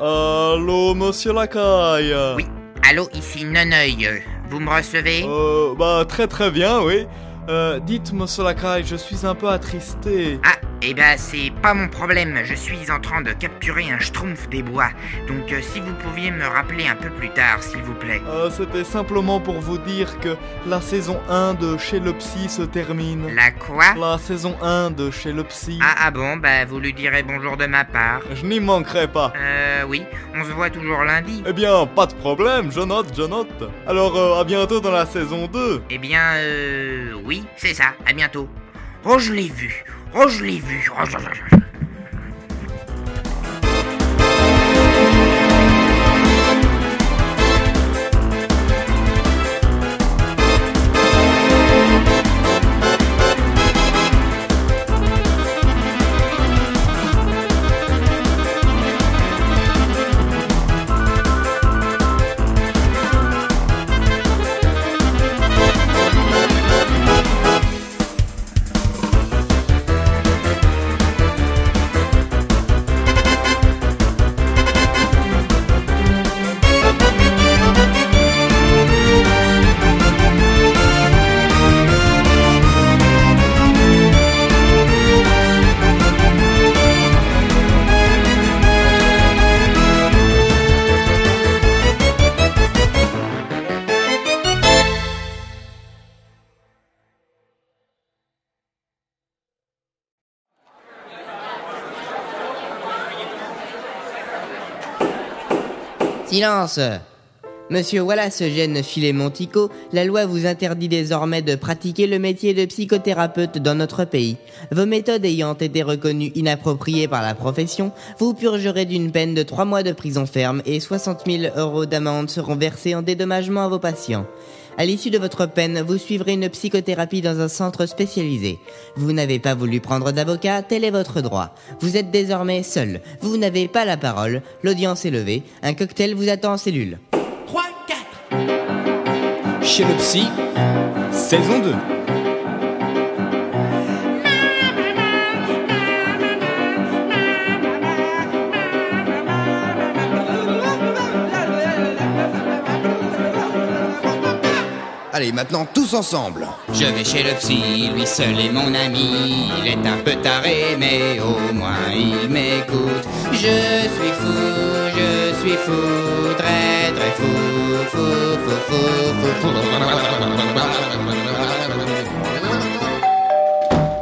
Allô, monsieur Lacaille? Oui, allô, ici Noneuil. Vous me recevez? Très très bien, oui. Dites, monsieur Lacaille, je suis un peu attristé. Ah, eh ben c'est pas mon problème, je suis en train de capturer un schtroumpf des bois. Donc si vous pouviez me rappeler un peu plus tard, s'il vous plaît. C'était simplement pour vous dire que la saison 1 de Chez le Psy se termine. La quoi? La saison 1 de Chez le Psy. Ah bon, bah vous lui direz bonjour de ma part. Je n'y manquerai pas. Oui, on se voit toujours lundi. Eh bien, pas de problème, je note. Alors, à bientôt dans la saison 2. Eh bien, oui, c'est ça, à bientôt. Oh, je l'ai vu. Oh, je l'ai vu. Oh, Silence! Monsieur Wallace Eugène Philémon-Ticot, la loi vous interdit désormais de pratiquer le métier de psychothérapeute dans notre pays. Vos méthodes ayant été reconnues inappropriées par la profession, vous purgerez d'une peine de 3 mois de prison ferme et 60 000 € d'amende seront versés en dédommagement à vos patients. À l'issue de votre peine, vous suivrez une psychothérapie dans un centre spécialisé. Vous n'avez pas voulu prendre d'avocat, tel est votre droit. Vous êtes désormais seul. Vous n'avez pas la parole. L'audience est levée. Un cocktail vous attend en cellule. 3, 4. Chez le Psy, saison 2. Allez, maintenant tous ensemble. Je vais chez le psy, lui seul est mon ami. Il est un peu taré, mais au moins il m'écoute. Je suis fou, très très fou, fou.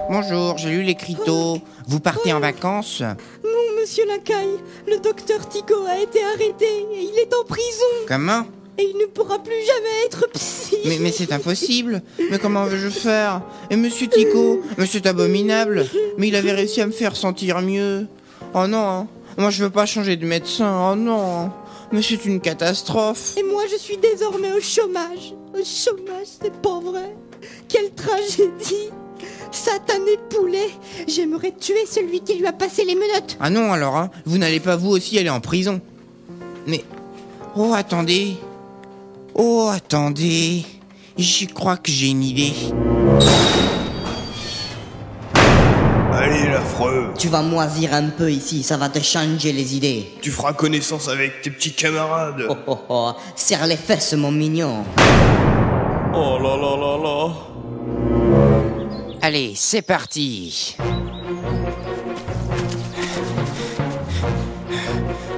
Bonjour, j'ai lu l'écriteau. Vous partez en vacances? Non, monsieur Lacaille, le docteur Ticot a été arrêté et il est en prison. Comment? Et il ne pourra plus jamais être psy. Mais c'est impossible. Mais comment veux-je faire? Et monsieur Ticot? Mais c'est abominable. Mais il avait réussi à me faire sentir mieux. Oh non, hein. Moi je veux pas changer de médecin. Oh non. Mais c'est une catastrophe. Et moi je suis désormais au chômage. Au chômage, c'est pas vrai. Quelle tragédie. Satané poulet. J'aimerais tuer celui qui lui a passé les menottes. Ah non alors, hein. Vous n'allez pas vous aussi aller en prison. Mais... Oh attendez. J'y crois que j'ai une idée. Allez, l'affreux. Tu vas moisir un peu ici, ça va te changer les idées. Tu feras connaissance avec tes petits camarades. Oh, serre les fesses, mon mignon. Oh là là là là. Allez, c'est parti.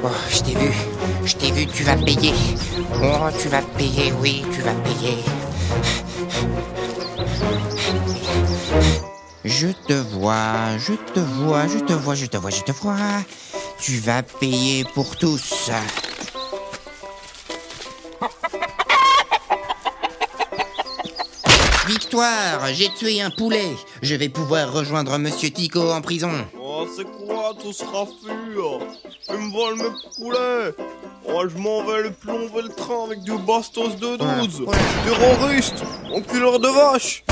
Oh, je t'ai vu, tu vas payer. Oh, tu vas payer, oui, tu vas payer. Je te vois. Tu vas payer pour tous. Victoire, j'ai tué un poulet. Je vais pouvoir rejoindre Monsieur Ticot en prison. Oh, c'est quoi tout ce raffure? Tu me voles mes poulets. Oh, je m'en vais le plomber le train avec du bastos de 12. Terroriste, enculeur de vache.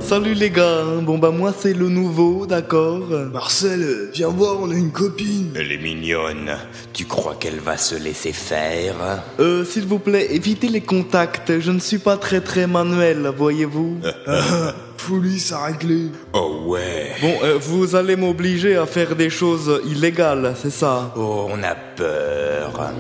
salut les gars. Bon bah moi c'est le nouveau, d'accord. Marcel, viens voir, on a une copine. Elle est mignonne. Tu crois qu'elle va se laisser faire? S'il vous plaît, évitez les contacts. Je ne suis pas très manuel, voyez-vous. Folie, ça réglé. Oh ouais. Bon, vous allez m'obliger à faire des choses illégales, c'est ça? Oh, on a peur.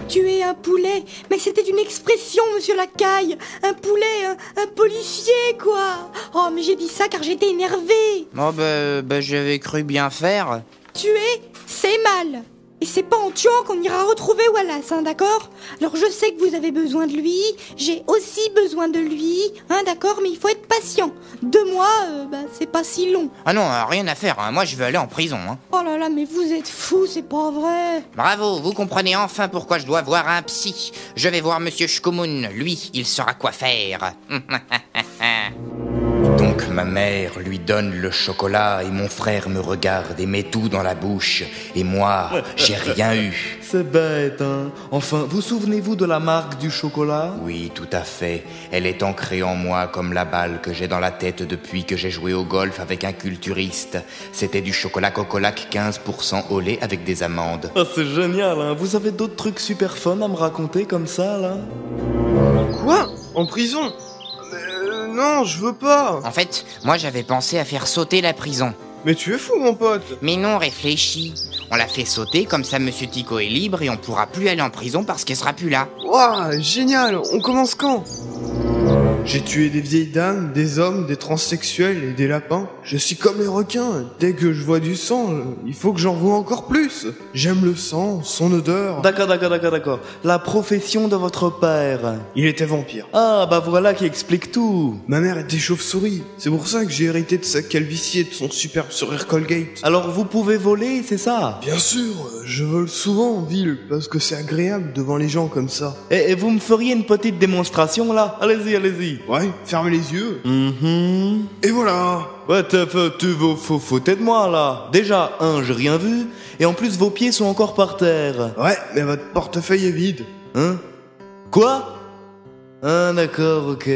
Tuer un poulet, mais c'était une expression, monsieur Lacaille. Un poulet, un policier, quoi. Oh, mais j'ai dit ça car j'étais énervée. Oh j'avais cru bien faire. Tuer, c'est mal. Et c'est pas en tuant qu'on ira retrouver Wallace, hein, d'accord? Alors je sais que vous avez besoin de lui, j'ai aussi besoin de lui, hein, d'accord? Mais il faut être patient. 2 mois, c'est pas si long. Ah non, rien à faire, hein. Moi je veux aller en prison. Hein. Oh là là, mais vous êtes fous, c'est pas vrai. Bravo, vous comprenez enfin pourquoi je dois voir un psy. Je vais voir Monsieur Shkomun, lui, il saura quoi faire. Donc ma mère lui donne le chocolat et mon frère me regarde et met tout dans la bouche. Et moi, j'ai rien eu. C'est bête, hein. Enfin, vous souvenez-vous de la marque du chocolat? Oui, tout à fait. Elle est ancrée en moi comme la balle que j'ai dans la tête depuis que j'ai joué au golf avec un culturiste. C'était du chocolat Cocolac 15% au lait avec des amandes. Ah, c'est génial, hein. Vous avez d'autres trucs super fun à me raconter comme ça, là? Quoi? En prison? Non, je veux pas. En fait, moi j'avais pensé à faire sauter la prison. Mais tu es fou, mon pote. Mais non, réfléchis. On l'a fait sauter, comme ça Monsieur Tico est libre et on pourra plus aller en prison parce qu'elle sera plus là. Waouh, génial. On commence quand? J'ai tué des vieilles dames, des hommes, des transsexuels et des lapins. Je suis comme les requins. Dès que je vois du sang, il faut que j'en vois encore plus. J'aime le sang, son odeur. D'accord. La profession de votre père? Il était vampire. Ah, bah voilà qui explique tout. Ma mère était chauve-souris. C'est pour ça que j'ai hérité de sa calvitie et de son superbe sourire Colgate. Alors vous pouvez voler, c'est ça? Bien sûr, je vole souvent en ville parce que c'est agréable devant les gens comme ça. Et vous me feriez une petite démonstration là? Allez-y. Ouais, fermez les yeux. Mhm. Et voilà. Ouais, tu vous foutez de moi là. Déjà, j'ai rien vu. Et en plus, vos pieds sont encore par terre. Ouais, mais votre portefeuille est vide. Hein? Quoi? Ah, d'accord, ok.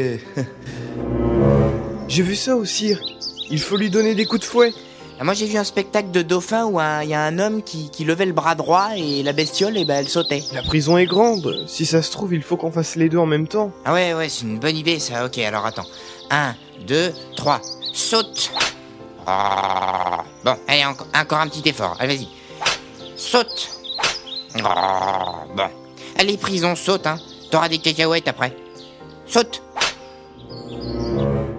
J'ai vu ça au cirque. Il faut lui donner des coups de fouet. Moi j'ai vu un spectacle de dauphins où il y a un homme qui levait le bras droit et la bestiole, elle sautait. La prison est grande. Si ça se trouve, il faut qu'on fasse les deux en même temps. Ah ouais, c'est une bonne idée ça. Ok, alors attends. 1, 2, 3. Saute. Bon, allez, encore un petit effort. Allez, vas-y. Saute. Bon. Allez, prison, saute, hein. T'auras des cacahuètes après. Saute.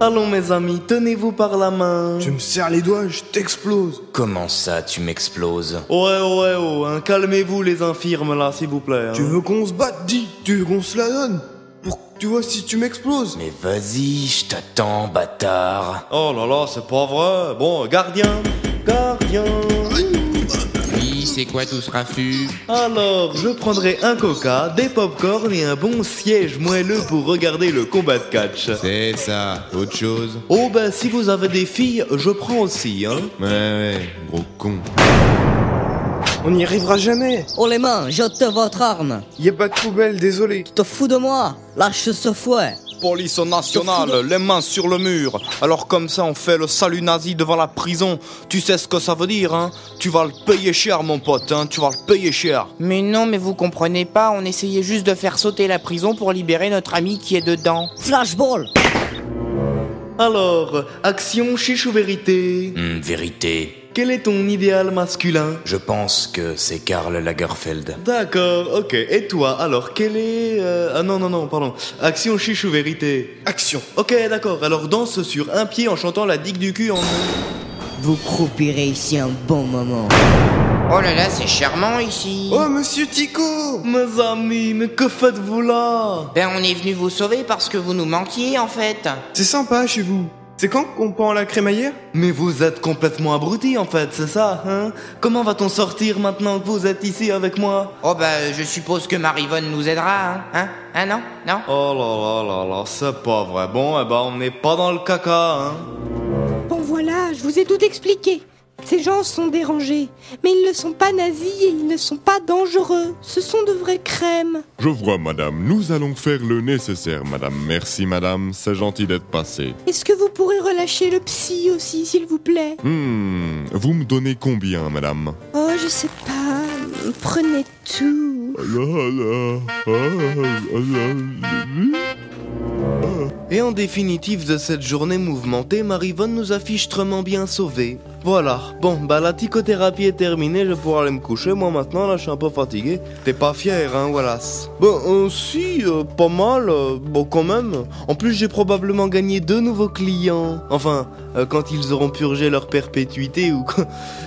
Allons mes amis, tenez-vous par la main. Tu me serres les doigts, je t'explose. Comment ça, tu m'exploses? Ouais, calmez-vous les infirmes là, s'il vous plaît. Tu veux qu'on se batte, dis. Tu veux qu'on se la donne pour que tu vois si tu m'exploses. Mais vas-y, je t'attends, bâtard. Oh là là, c'est pas vrai. Bon, gardien. Oui, c'est quoi tout ce raffut? Alors, je prendrai un coca, des pop-corn et un bon siège moelleux pour regarder le combat de catch. C'est ça, autre chose? Oh bah si vous avez des filles, je prends aussi, hein. Ouais, gros con. On n'y arrivera jamais. Oh les mains, jette votre arme. Y a pas de poubelle, désolé. Tu te fous de moi? Lâche ce fouet. Police nationale, les mains sur le mur. Alors comme ça on fait le salut nazi devant la prison. Tu sais ce que ça veut dire, hein? Tu vas le payer cher mon pote, hein? Tu vas le payer cher. Mais non, mais vous comprenez pas, on essayait juste de faire sauter la prison pour libérer notre ami qui est dedans. Flashball. Alors, action, chiche ou vérité? Vérité. Quel est ton idéal masculin? Je pense que c'est Karl Lagerfeld. D'accord, ok. Et toi, alors, quel est... Ah non, pardon. Action, chiche ou vérité? Action. Ok, d'accord. Alors danse sur un pied en chantant la digue du cul en... Vous croupirez ici un bon moment. Oh là là, c'est charmant ici. Oh, monsieur Tico. Mes amis, mais que faites-vous là? Ben on est venu vous sauver parce que vous nous manquiez en fait. C'est sympa chez vous. C'est quand qu'on pend la crémaillère? Mais vous êtes complètement abrutis en fait, c'est ça, hein? Comment va-t-on sortir maintenant que vous êtes ici avec moi? Oh bah je suppose que Marivonne nous aidera, hein? Hein, non? Oh là, c'est pas vrai. Bon, on n'est pas dans le caca, hein? Bon voilà, je vous ai tout expliqué. Ces gens sont dérangés, mais ils ne sont pas nazis et ils ne sont pas dangereux. Ce sont de vraies crèmes. Je vois, madame. Nous allons faire le nécessaire, madame. Merci, madame. C'est gentil d'être passé. Est-ce que vous pourrez relâcher le psy aussi, s'il vous plaît? Vous me donnez combien, madame? Oh, je sais pas. Prenez tout. Et en définitive de cette journée mouvementée, Marivonne nous a fichtrement bien sauvés. Voilà, bon, la psychothérapie est terminée, je vais pouvoir aller me coucher, moi maintenant, là je suis un peu fatigué. T'es pas fier, hein, Wallace? Bon, si, pas mal, bon quand même. En plus j'ai probablement gagné 2 nouveaux clients. Enfin, quand ils auront purgé leur perpétuité ou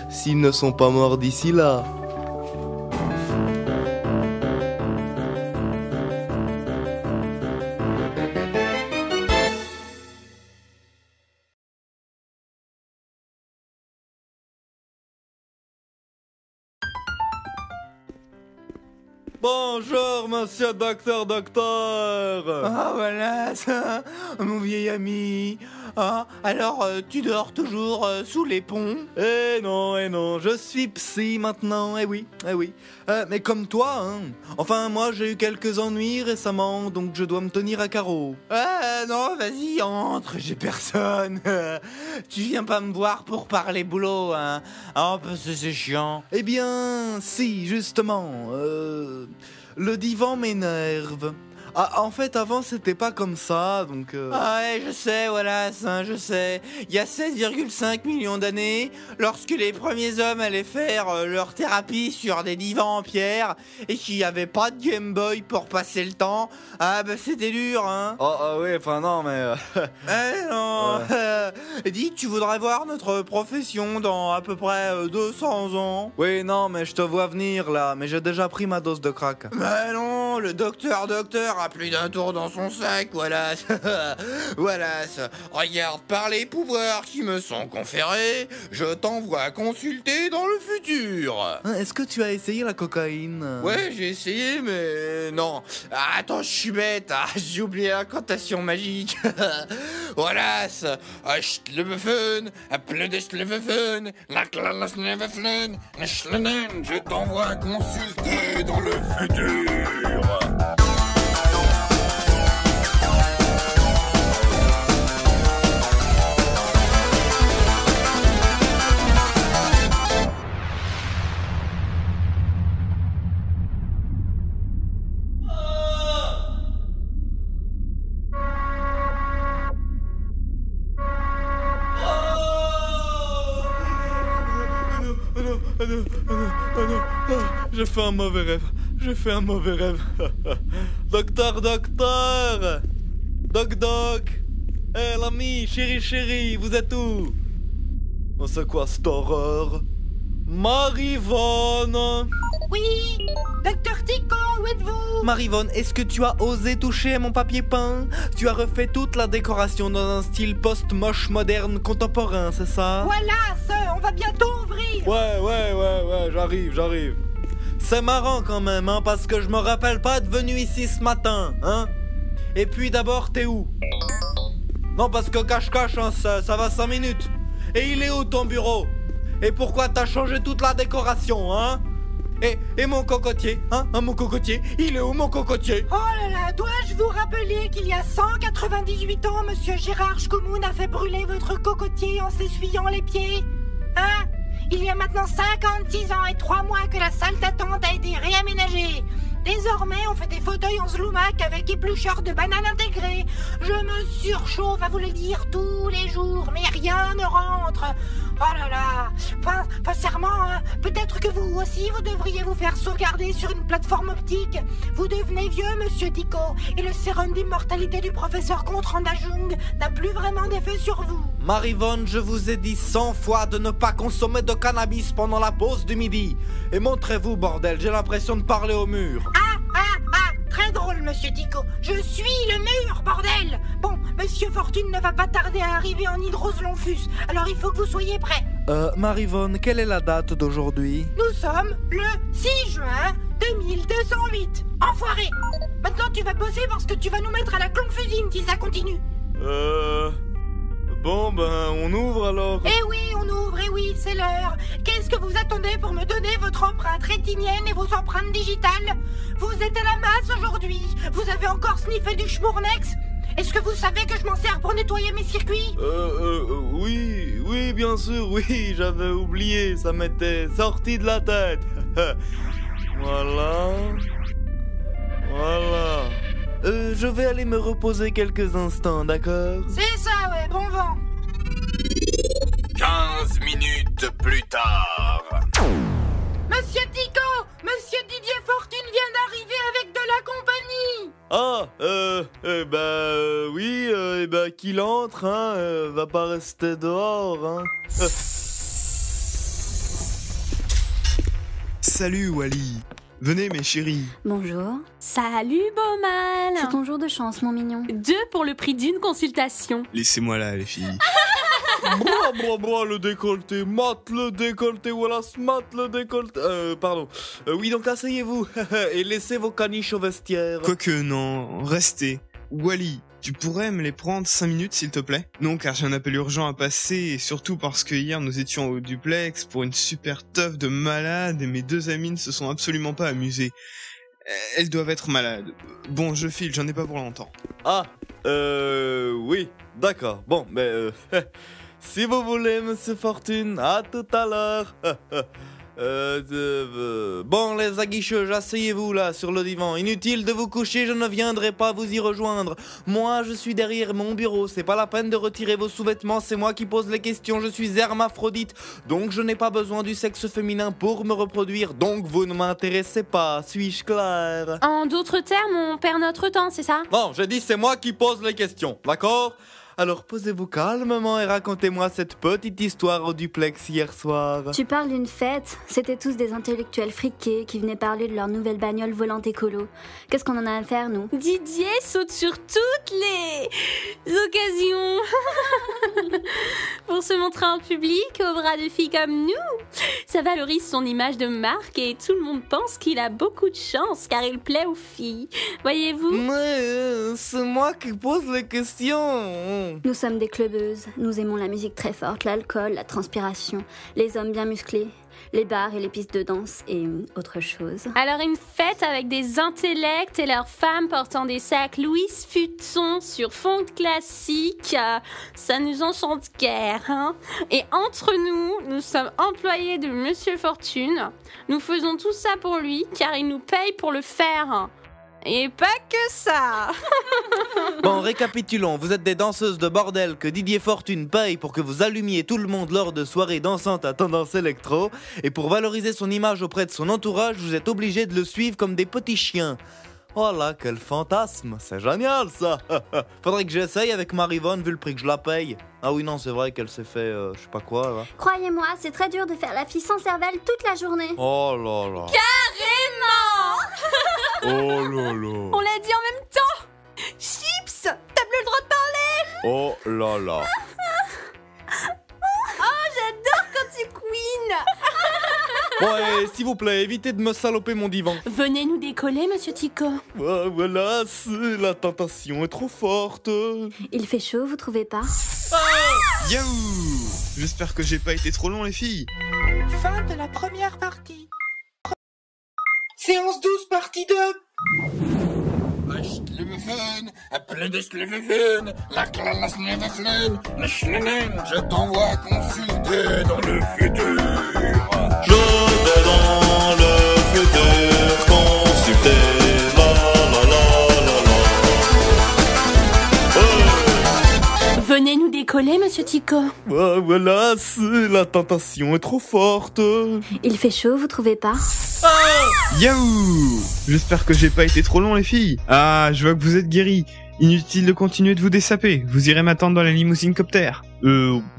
s'ils ne sont pas morts d'ici là. Bonjour, monsieur docteur. Ah, voilà, ça, mon vieil ami. Ah, alors, tu dors toujours sous les ponts? Eh non, je suis psy maintenant, eh oui. Mais comme toi, hein. Enfin, moi, j'ai eu quelques ennuis récemment, donc je dois me tenir à carreau. Non, vas-y, entre, j'ai personne. Tu viens pas me voir pour parler boulot, hein? Ah, parce que c'est chiant. Eh bien, si, justement, le divan m'énerve. Ah, en fait, avant, c'était pas comme ça, donc... Ah ouais, je sais, voilà, ça, je sais. Il y a 16,5 millions d'années, lorsque les premiers hommes allaient faire leur thérapie sur des divans en pierre, et qu'il n'y avait pas de Game Boy pour passer le temps, c'était dur, hein. Ah oui, enfin non, mais... non. Dis, tu voudrais voir notre profession dans à peu près 200 ans? Oui, non, mais je te vois venir, là, mais j'ai déjà pris ma dose de crack. Mais non, le docteur a plus d'un tour dans son sac, voilà. Voilà, regarde, par les pouvoirs qui me sont conférés, je t'envoie consulter dans le futur. Est-ce que tu as essayé la cocaïne? Ouais, j'ai essayé, mais non. Attends, je suis bête, j'ai oublié l'incantation magique. Voilà, je t'envoie consulter dans le futur. J'ai fait un mauvais rêve. Docteur. Doc. Eh, l'ami, chéri, vous êtes où? Oh, c'est quoi cette horreur? Marivonne! Oui, docteur Tico, où êtes-vous? Marivonne, est-ce que tu as osé toucher à mon papier peint? Tu as refait toute la décoration dans un style post-moche moderne contemporain, c'est ça? Voilà, ça, on va bientôt ouvrir. Ouais, j'arrive. C'est marrant quand même, hein, parce que je me rappelle pas être venu ici ce matin, hein? Et puis d'abord, t'es où? Non, parce que cache-cache, hein, ça va 5 minutes. Et il est où ton bureau? Et pourquoi t'as changé toute la décoration, hein? Et mon cocotier, hein, mon cocotier? Il est où mon cocotier? Oh là là, dois-je vous rappeler qu'il y a 198 ans, monsieur Gérard Schkoumoun a fait brûler votre cocotier en s'essuyant les pieds? Hein? Il y a maintenant 56 ans et 3 mois que la salle d'attente a été réaménagée. Désormais, on fait des fauteuils en zloumac avec éplucheur de banane intégré. Je me surchauffe à vous le dire tous les jours, mais rien ne rentre. Oh là là. Enfin, serment, hein. Peut-être que vous aussi, vous devriez vous faire sauvegarder sur une plateforme optique. Vous devenez vieux, monsieur Tico, et le sérum d'immortalité du professeur Contrandajung n'a plus vraiment d'effet sur vous. Marivonne, je vous ai dit 100 fois de ne pas consommer de cannabis pendant la pause du midi. Et montrez-vous, bordel, j'ai l'impression de parler au mur. Très drôle, monsieur Tico. Je suis le mur, bordel. Bon, monsieur Fortune ne va pas tarder à arriver en Hydroslonfus, alors il faut que vous soyez prêts. Marivonne, quelle est la date d'aujourd'hui? Nous sommes le 6 juin 2208. Enfoiré. Maintenant tu vas bosser parce que tu vas nous mettre à la clonfusine si ça continue. Bon, ben, on ouvre alors. Eh oui, on ouvre, eh oui, c'est l'heure. Qu'est-ce que vous attendez pour me donner votre empreinte rétinienne et vos empreintes digitales? Vous êtes à la masse aujourd'hui. Vous avez encore sniffé du schmournex? Est-ce que vous savez que je m'en sers pour nettoyer mes circuits? Oui, bien sûr, oui, j'avais oublié, ça m'était sorti de la tête. Voilà. Je vais aller me reposer quelques instants, d'accord? C'est ça, ouais, bon vent. 15 minutes plus tard. Monsieur Tico, Monsieur Didier Fortune vient d'arriver avec de la compagnie. Oui, qu'il entre, hein, va pas rester dehors, hein. Salut Wally. Venez mes chéris. Bonjour. Salut, beau mal. C'est ton jour de chance, mon mignon. 2 pour le prix d'une consultation. Laissez-moi là, les filles. Bra, le décolleté, mat le décolleté, voilà, mat le décolleté. Oui, donc asseyez-vous et laissez vos caniches au vestiaire. Quoique non, restez. Wally, tu pourrais me les prendre 5 minutes s'il te plaît? Non, car j'ai un appel urgent à passer et surtout parce que hier nous étions au duplex pour une super teuf de malades et mes 2 amies ne se sont absolument pas amusées. Elles doivent être malades. Bon, je file, j'en ai pas pour longtemps. Oui, d'accord. Bon, mais si vous voulez, Monsieur Fortune, à tout à l'heure. Bon, les aguicheuses, asseyez-vous là sur le divan. Inutile de vous coucher, je ne viendrai pas vous y rejoindre. Moi, je suis derrière mon bureau. C'est pas la peine de retirer vos sous-vêtements. C'est moi qui pose les questions. Je suis hermaphrodite, donc je n'ai pas besoin du sexe féminin pour me reproduire. Donc vous ne m'intéressez pas. Suis-je clair? En d'autres termes, on perd notre temps, c'est ça? Non, j'ai dit c'est moi qui pose les questions, d'accord? Alors posez-vous calmement et racontez-moi cette petite histoire au duplex hier soir. Tu parles d'une fête? C'était tous des intellectuels friqués qui venaient parler de leur nouvelle bagnole volante écolo. Qu'est-ce qu'on en a à faire, nous? Didier saute sur toutes les occasions pour se montrer en public au bras de filles comme nous. Ça valorise son image de marque et tout le monde pense qu'il a beaucoup de chance car il plaît aux filles. Voyez-vous? Mais c'est moi qui pose les questions. Nous sommes des clubbeuses. Nous aimons la musique très forte, l'alcool, la transpiration, les hommes bien musclés, les bars et les pistes de danse et autre chose. Alors une fête avec des intellects et leurs femmes portant des sacs Louis Vuitton sur fond de classique, ça nous enchante guère, hein. Et entre nous, nous sommes employés de Monsieur Fortune. Nous faisons tout ça pour lui car il nous paye pour le faire. Et pas que ça. Bon, récapitulons, vous êtes des danseuses de bordel que Didier Fortune paye pour que vous allumiez tout le monde lors de soirées dansantes à tendance électro, et pour valoriser son image auprès de son entourage, vous êtes obligés de le suivre comme des petits chiens. Oh là, quel fantasme, c'est génial ça. Faudrait que j'essaye avec Marivonne vu le prix que je la paye. Ah oui, non, c'est vrai qu'elle s'est fait je sais pas quoi là. Croyez-moi, c'est très dur de faire la fille sans cervelle toute la journée. Oh là là. Carrément. Oh là là. On l'a dit en même temps. Chips, t'as plus le droit de parler. Oh là là. Oh, j'adore quand tu queen. Ouais, s'il vous plaît, évitez de me saloper mon divan. Venez nous décoller, Monsieur Tico. Voilà, la tentation est trop forte. Il fait chaud, vous trouvez pas? Yahoo! J'espère que j'ai pas été trop long, les filles. Fin de la première partie. Séance 12, partie 2. Je t'envoie consulter dans le futur. Je vais dans le futur consulter. Venez nous décoller, Monsieur Tico. Voilà, la tentation est trop forte. Il fait chaud, vous trouvez pas? Yahoo! J'espère que j'ai pas été trop long, les filles. Ah, je vois que vous êtes guéris. Inutile de continuer de vous dessaper. Vous irez m'attendre dans la limousine copter.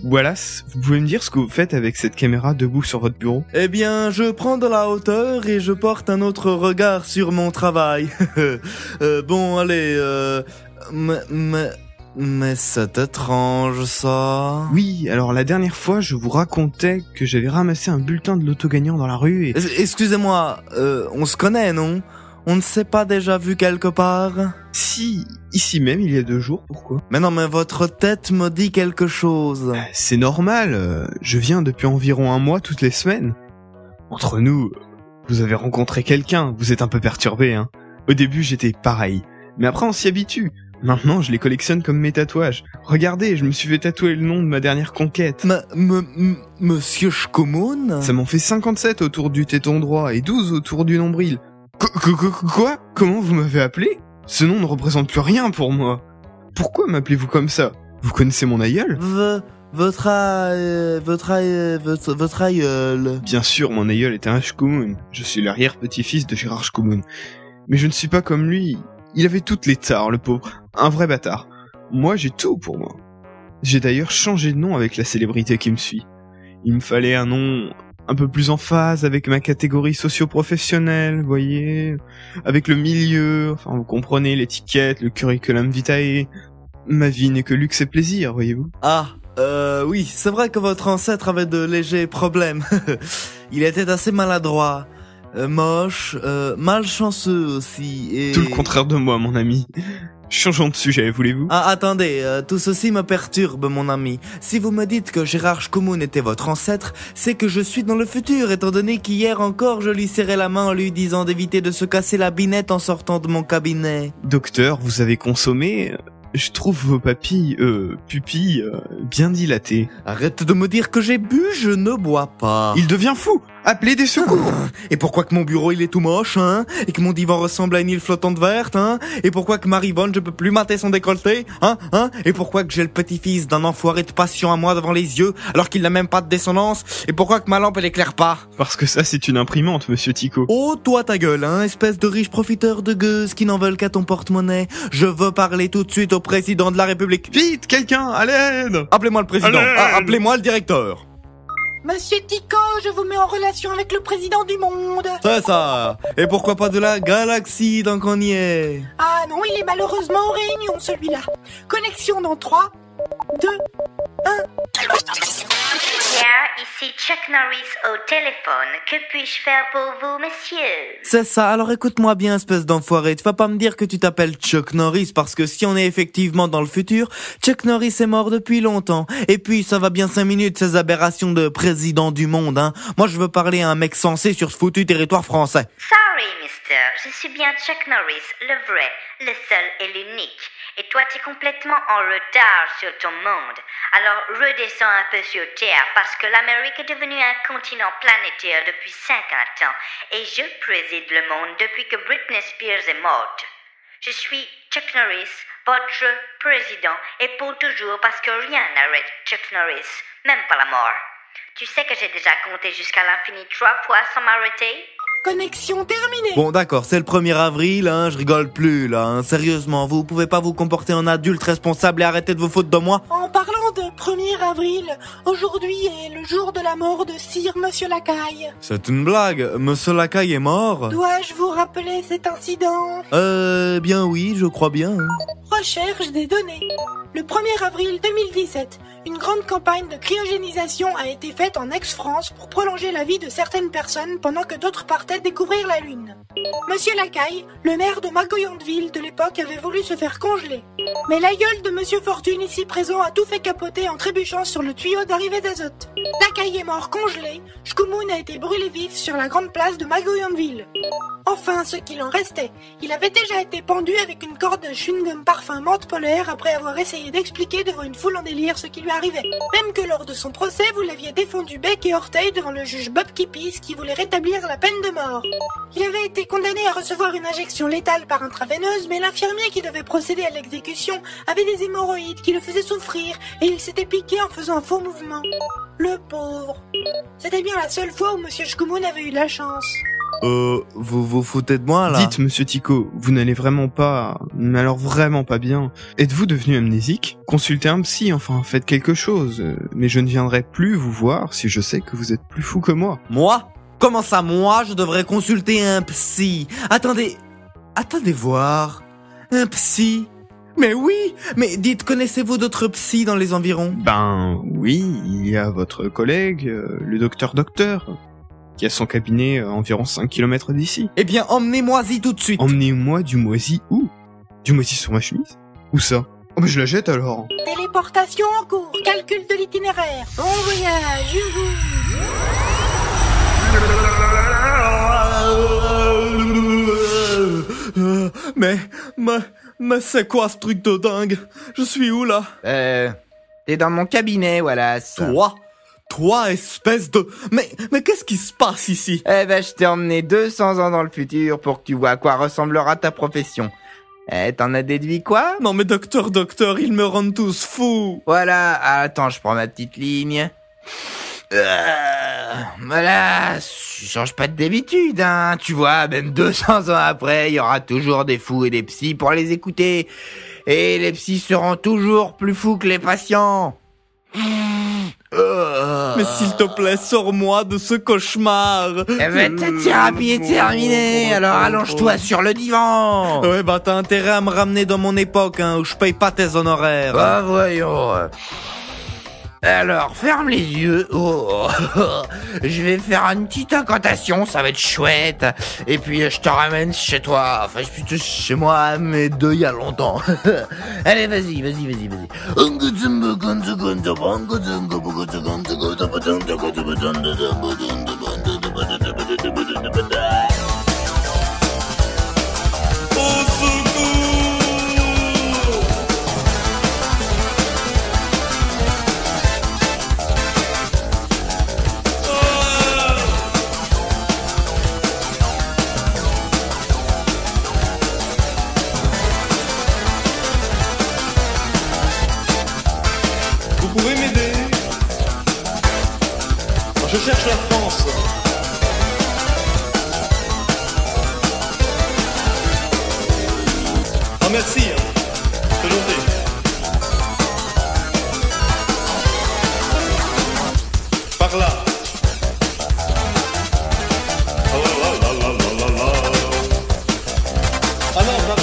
Wallace, vous pouvez me dire ce que vous faites avec cette caméra debout sur votre bureau? Eh bien, je prends de la hauteur et je porte un autre regard sur mon travail. Bon, allez, mais c'est étrange, ça. Oui, alors la dernière fois, je vous racontais que j'avais ramassé un bulletin de loto gagnant dans la rue et... Excusez-moi, on se connaît, non? On ne s'est pas déjà vu quelque part? Si, ici même il y a 2 jours, pourquoi? Mais non, mais votre tête me dit quelque chose. C'est normal, je viens depuis environ 1 mois toutes les semaines. Entre nous, vous avez rencontré quelqu'un, vous êtes un peu perturbé, hein. Au début j'étais pareil, mais après on s'y habitue. Maintenant je les collectionne comme mes tatouages. Regardez, je me suis fait tatouer le nom de ma dernière conquête. Monsieur Shkumun? Ça m'en fait 57 autour du téton droit et 12 autour du nombril. Quoi? Comment vous m'avez appelé? Ce nom ne représente plus rien pour moi. Pourquoi m'appelez-vous comme ça? Vous connaissez mon aïeul? Votre aïeul. Bien sûr, mon aïeul était un Shkumun. Je suis l'arrière-petit-fils de Gérard Shkumun. Mais je ne suis pas comme lui. Il avait toutes les tares, le pauvre. Un vrai bâtard. Moi, j'ai tout pour moi. J'ai d'ailleurs changé de nom avec la célébrité qui me suit. Il me fallait un nom un peu plus en phase avec ma catégorie socio-professionnelle, voyez, avec le milieu, enfin vous comprenez, l'étiquette, le curriculum vitae. Ma vie n'est que luxe et plaisir, voyez-vous. Oui, c'est vrai que votre ancêtre avait de légers problèmes. Il était assez maladroit, moche, malchanceux aussi, et... Tout le contraire de moi, mon ami. Changeons de sujet, voulez-vous? Attendez, tout ceci me perturbe, mon ami. Si vous me dites que Gérard Shkumun était votre ancêtre, c'est que je suis dans le futur, étant donné qu'hier encore je lui serrais la main en lui disant d'éviter de se casser la binette en sortant de mon cabinet. Docteur, vous avez consommé... Je trouve vos pupilles bien dilatées. Arrête de me dire que j'ai bu, je ne bois pas. Il devient fou. Appelez des secours. Et pourquoi que mon bureau il est tout moche, hein? Et que mon divan ressemble à une île flottante verte, hein? Et pourquoi que Marie-Vonne je peux plus mater son décolleté, hein? Et pourquoi que j'ai le petit-fils d'un enfoiré de passion à moi devant les yeux, alors qu'il n'a même pas de descendance? Et pourquoi que ma lampe elle éclaire pas? Parce que ça c'est une imprimante, monsieur Tico. Oh, toi ta gueule, hein? Espèce de riche profiteur de gueuse qui n'en veulent qu'à ton porte-monnaie. Je veux parler tout de suite au président de la République. Vite, quelqu'un, à l'aide! Appelez-moi le président. Appelez-moi le directeur. Monsieur Tico, je vous mets en relation avec le président du monde. C'est ça. Et pourquoi pas de la galaxie tant qu'on y est? Ah non, il est malheureusement en réunion celui-là. Connexion dans 3, 2, 1... Ici Chuck Norris au téléphone. Que puis-je faire pour vous, monsieur? C'est ça, alors écoute-moi bien, espèce d'enfoiré. Tu vas pas me dire que tu t'appelles Chuck Norris, parce que si on est effectivement dans le futur, Chuck Norris est mort depuis longtemps. Et puis, ça va bien 5 minutes, ces aberrations de président du monde, hein. Moi, je veux parler à un mec sensé sur ce foutu territoire français. Sorry, mister. Je suis bien Chuck Norris, le vrai, le seul et l'unique. Et toi, t'es complètement en retard sur ton monde. Alors redescends un peu sur Terre parce que l'Amérique est devenue un continent planétaire depuis 50 ans et je préside le monde depuis que Britney Spears est morte. Je suis Chuck Norris, votre président, et pour toujours parce que rien n'arrête Chuck Norris, même pas la mort. Tu sais que j'ai déjà compté jusqu'à l'infini 3 fois sans m'arrêter? Connexion terminée. Bon d'accord, c'est le 1er avril, hein, je rigole plus là, hein. Sérieusement, vous pouvez pas vous comporter en adulte responsable et arrêter de vous foutre de moi? En parlant de 1er avril, aujourd'hui est le jour de la mort de Sire Monsieur Lacaille. C'est une blague, Monsieur Lacaille est mort? Dois-je vous rappeler cet incident? Bien oui, je crois bien. Recherche des données. Le 1er avril 2017, une grande campagne de cryogénisation a été faite en ex-France pour prolonger la vie de certaines personnes pendant que d'autres partaient découvrir la Lune. Monsieur Lacaille, le maire de Magoyondeville de l'époque, avait voulu se faire congeler. Mais l'aïeul de Monsieur Fortune, ici présent, a tout fait capoter en trébuchant sur le tuyau d'arrivée d'azote. Lacaille est mort congelé, Shkumun a été brûlé vif sur la grande place de Magoyondeville. Enfin, ce qu'il en restait, il avait déjà été pendu avec une corde de chewing-gum parfum menthe polaire après avoir essayé d'expliquer devant une foule en délire ce qui lui arrivait. Même que lors de son procès, vous l'aviez défendu bec et orteil devant le juge Bob Kippis qui voulait rétablir la peine de mort. Il avait été condamné à recevoir une injection létale par intraveineuse, mais l'infirmier qui devait procéder à l'exécution avait des hémorroïdes qui le faisaient souffrir et il s'était piqué en faisant un faux mouvement. Le pauvre. C'était bien la seule fois où Monsieur Shkumun avait eu la chance. Vous vous foutez de moi, là? Dites, monsieur Tico, vous n'allez vraiment pas... Mais alors vraiment pas bien. Êtes-vous devenu amnésique? Consultez un psy, enfin, faites quelque chose. Mais je ne viendrai plus vous voir si je sais que vous êtes plus fou que moi. Moi? Comment ça, moi, je devrais consulter un psy? Attendez voir. Un psy? Mais oui! Mais dites, connaissez-vous d'autres psys dans les environs? Ben oui, il y a votre collègue, le docteur. qui a son cabinet à environ 5 km d'ici. Eh bien, emmenez-moi-y tout de suite. Emmenez-moi du moisi où? Du moisi sur ma chemise? Où ça? Oh bah je la jette alors. Téléportation en cours, calcul de l'itinéraire. Bon voyage, Mais c'est quoi ce truc de dingue? Je suis où là? T'es dans mon cabinet, Wallace. Toi, espèce de... Mais qu'est-ce qui se passe ici? Eh ben, je t'ai emmené 200 ans dans le futur pour que tu vois à quoi ressemblera ta profession. T'en as déduit quoi? Non mais docteur, ils me rendent tous fous. Voilà, attends, je prends ma petite ligne. Voilà, je change pas d'habitude, hein. Tu vois, même 200 ans après, il y aura toujours des fous et des psys pour les écouter. Et les psys seront toujours plus fous que les patients. Mais s'il te plaît, sors-moi de ce cauchemar. Eh ben, ta thérapie est terminée, alors allonge-toi sur le divan. Ouais, bah t'as intérêt à me ramener dans mon époque, hein, où je paye pas tes honoraires. Bah voyons. Alors, ferme les yeux. Je vais faire une petite incantation, ça va être chouette. Et puis, je te ramène chez toi. Enfin, plutôt chez moi, mais il y a longtemps. Allez, vas-y. Vous pouvez m'aider? Je cherche la France. Ah merci, c'est gentil. Par là. Ah non, par là.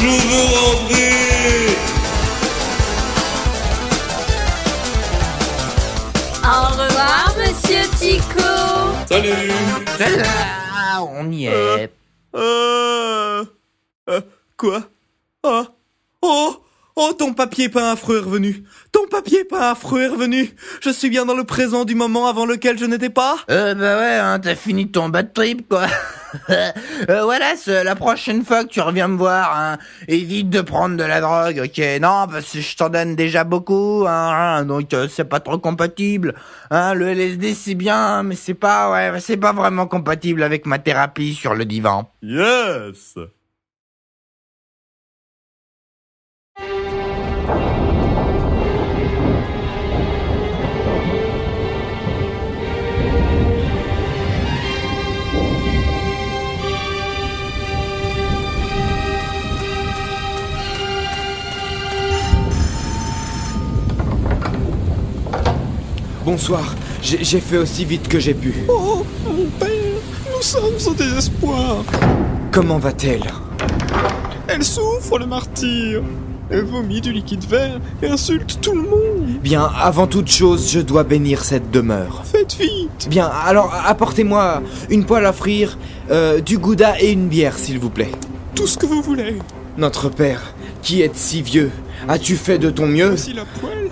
Je veux rentrer. Au revoir, monsieur Tico. Salut. On y est. Quoi? Oh, ton papier peint affreux est revenu. Je suis bien dans le présent du moment avant lequel je n'étais pas? Bah ouais, hein, t'as fini ton bad trip, quoi. Voilà, la prochaine fois que tu reviens me voir, hein, évite de prendre de la drogue, ok? Non, parce que je t'en donne déjà beaucoup, hein, donc c'est pas trop compatible. Hein, le LSD c'est bien, mais c'est pas vraiment compatible avec ma thérapie sur le divan. Yes! Bonsoir, j'ai fait aussi vite que j'ai pu. Oh, mon père, nous sommes au désespoir. Comment va-t-elle? Elle souffre, le martyr. Elle vomit du liquide vert et insulte tout le monde. Bien, avant toute chose, je dois bénir cette demeure. Faites vite. Bien, alors apportez-moi une poêle à frire, du gouda et une bière, s'il vous plaît. Tout ce que vous voulez. Notre père, qui est si vieux, as-tu fait de ton mieux? Voici la poêle,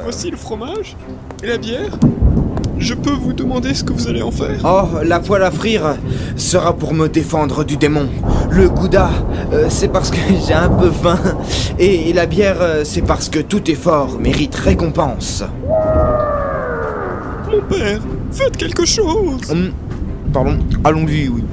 voici le fromage et la bière. Je peux vous demander ce que vous allez en faire? Oh, la poêle à frire sera pour me défendre du démon. Le gouda, c'est parce que j'ai un peu faim. Et la bière, c'est parce que tout effort mérite récompense. Mon père, faites quelque chose. Pardon, allons-y, oui.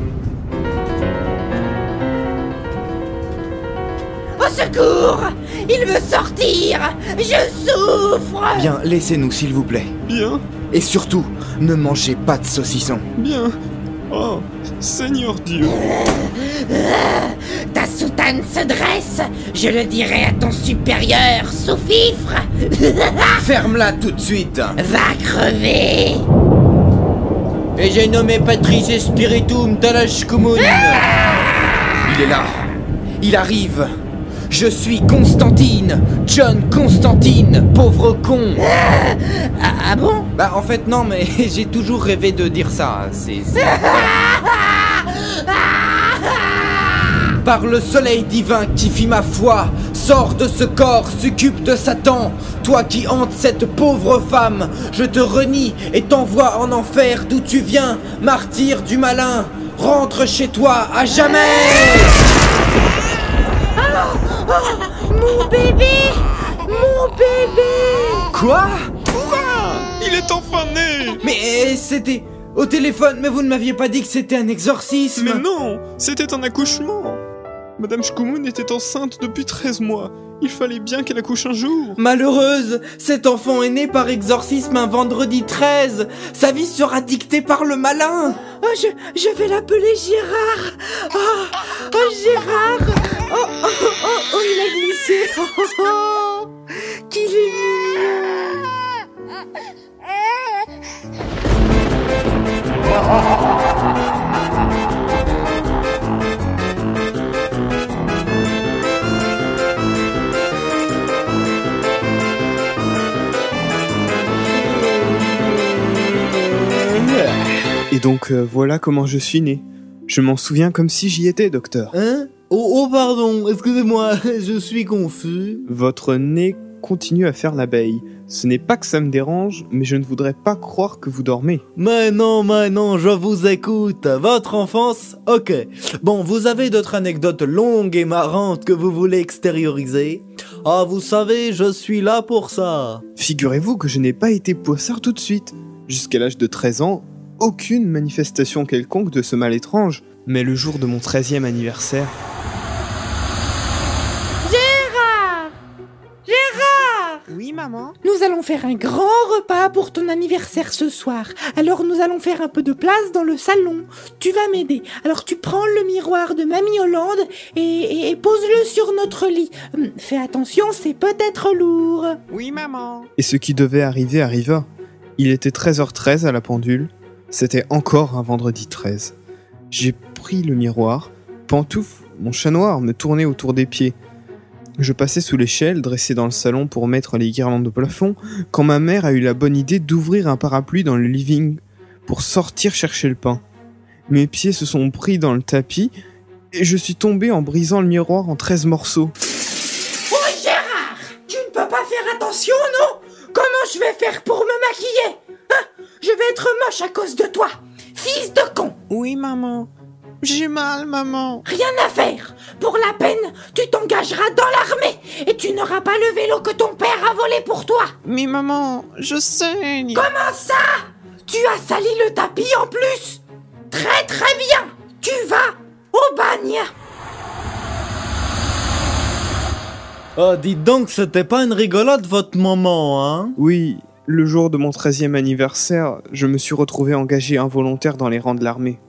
Au secours! Il veut sortir! Je souffre! Bien, laissez-nous, s'il vous plaît. Bien. Et surtout, ne mangez pas de saucisson. Bien. Oh, Seigneur Dieu. Ta soutane se dresse. Je le dirai à ton supérieur, sous-fifre. Ferme-la tout de suite. Va crever. Et j'ai nommé Patrice Spiritum Talashkumun. Il est là. Il arrive. Je suis Constantine. John Constantine, pauvre con. Ah bon? Bah en fait non, mais j'ai toujours rêvé de dire ça. C'est... Par le soleil divin qui fit ma foi, sors de ce corps succube de Satan. Toi qui hantes cette pauvre femme, je te renie et t'envoie en enfer d'où tu viens, martyr du malin. Rentre chez toi à jamais. Mon bébé! Mon bébé! Quoi? Hurrah! Il est enfin né! Mais c'était au téléphone, mais vous ne m'aviez pas dit que c'était un exorcisme. Mais non, c'était un accouchement. Madame Shkumun était enceinte depuis 13 mois. Il fallait bien qu'elle accouche un jour. Malheureuse, cet enfant est né par exorcisme un vendredi 13. Sa vie sera dictée par le malin. Oh, je vais l'appeler Gérard. Oh, Gérard. Oh, il a glissé. Oh, qu'il est mignon. Et donc voilà comment je suis né. Je m'en souviens comme si j'y étais, docteur. Hein? Oh pardon, excusez-moi, je suis confus. Votre nez continue à faire l'abeille. Ce n'est pas que ça me dérange, mais je ne voudrais pas croire que vous dormez. Mais non, je vous écoute. Votre enfance? Ok. Bon, vous avez d'autres anecdotes longues et marrantes que vous voulez extérioriser? Ah, vous savez, je suis là pour ça. Figurez-vous que je n'ai pas été poissard tout de suite. Jusqu'à l'âge de 13 ans, aucune manifestation quelconque de ce mal étrange. Mais le jour de mon 13e anniversaire... Gérard! Oui, maman? Nous allons faire un grand repas pour ton anniversaire ce soir. Alors nous allons faire un peu de place dans le salon. Tu vas m'aider. Alors tu prends le miroir de Mamie Hollande et pose-le sur notre lit. Fais attention, c'est peut-être lourd. Oui, maman. Et ce qui devait arriver arriva. Il était 13h13 à la pendule. C'était encore un vendredi 13. J'ai pris le miroir. Pantoufle, mon chat noir, me tournait autour des pieds. Je passais sous l'échelle, dressé dans le salon pour mettre les guirlandes au plafond, quand ma mère a eu la bonne idée d'ouvrir un parapluie dans le living pour sortir chercher le pain. Mes pieds se sont pris dans le tapis et je suis tombé en brisant le miroir en 13 morceaux. Oh Gérard! Tu ne peux pas faire attention, non? Comment je vais faire pour me maquiller? Hein? Je vais être moche à cause de toi, fils de con! Oui, maman. J'ai mal, maman. Rien à faire. Pour la peine, tu t'engageras dans l'armée et tu n'auras pas le vélo que ton père a volé pour toi. Mais maman, je saigne. Comment ça? Tu as sali le tapis en plus? Très très bien. Tu vas au bagne. Oh, dites donc, c'était pas une rigolade votre maman, hein? Oui, le jour de mon 13e anniversaire, je me suis retrouvé engagé involontaire dans les rangs de l'armée.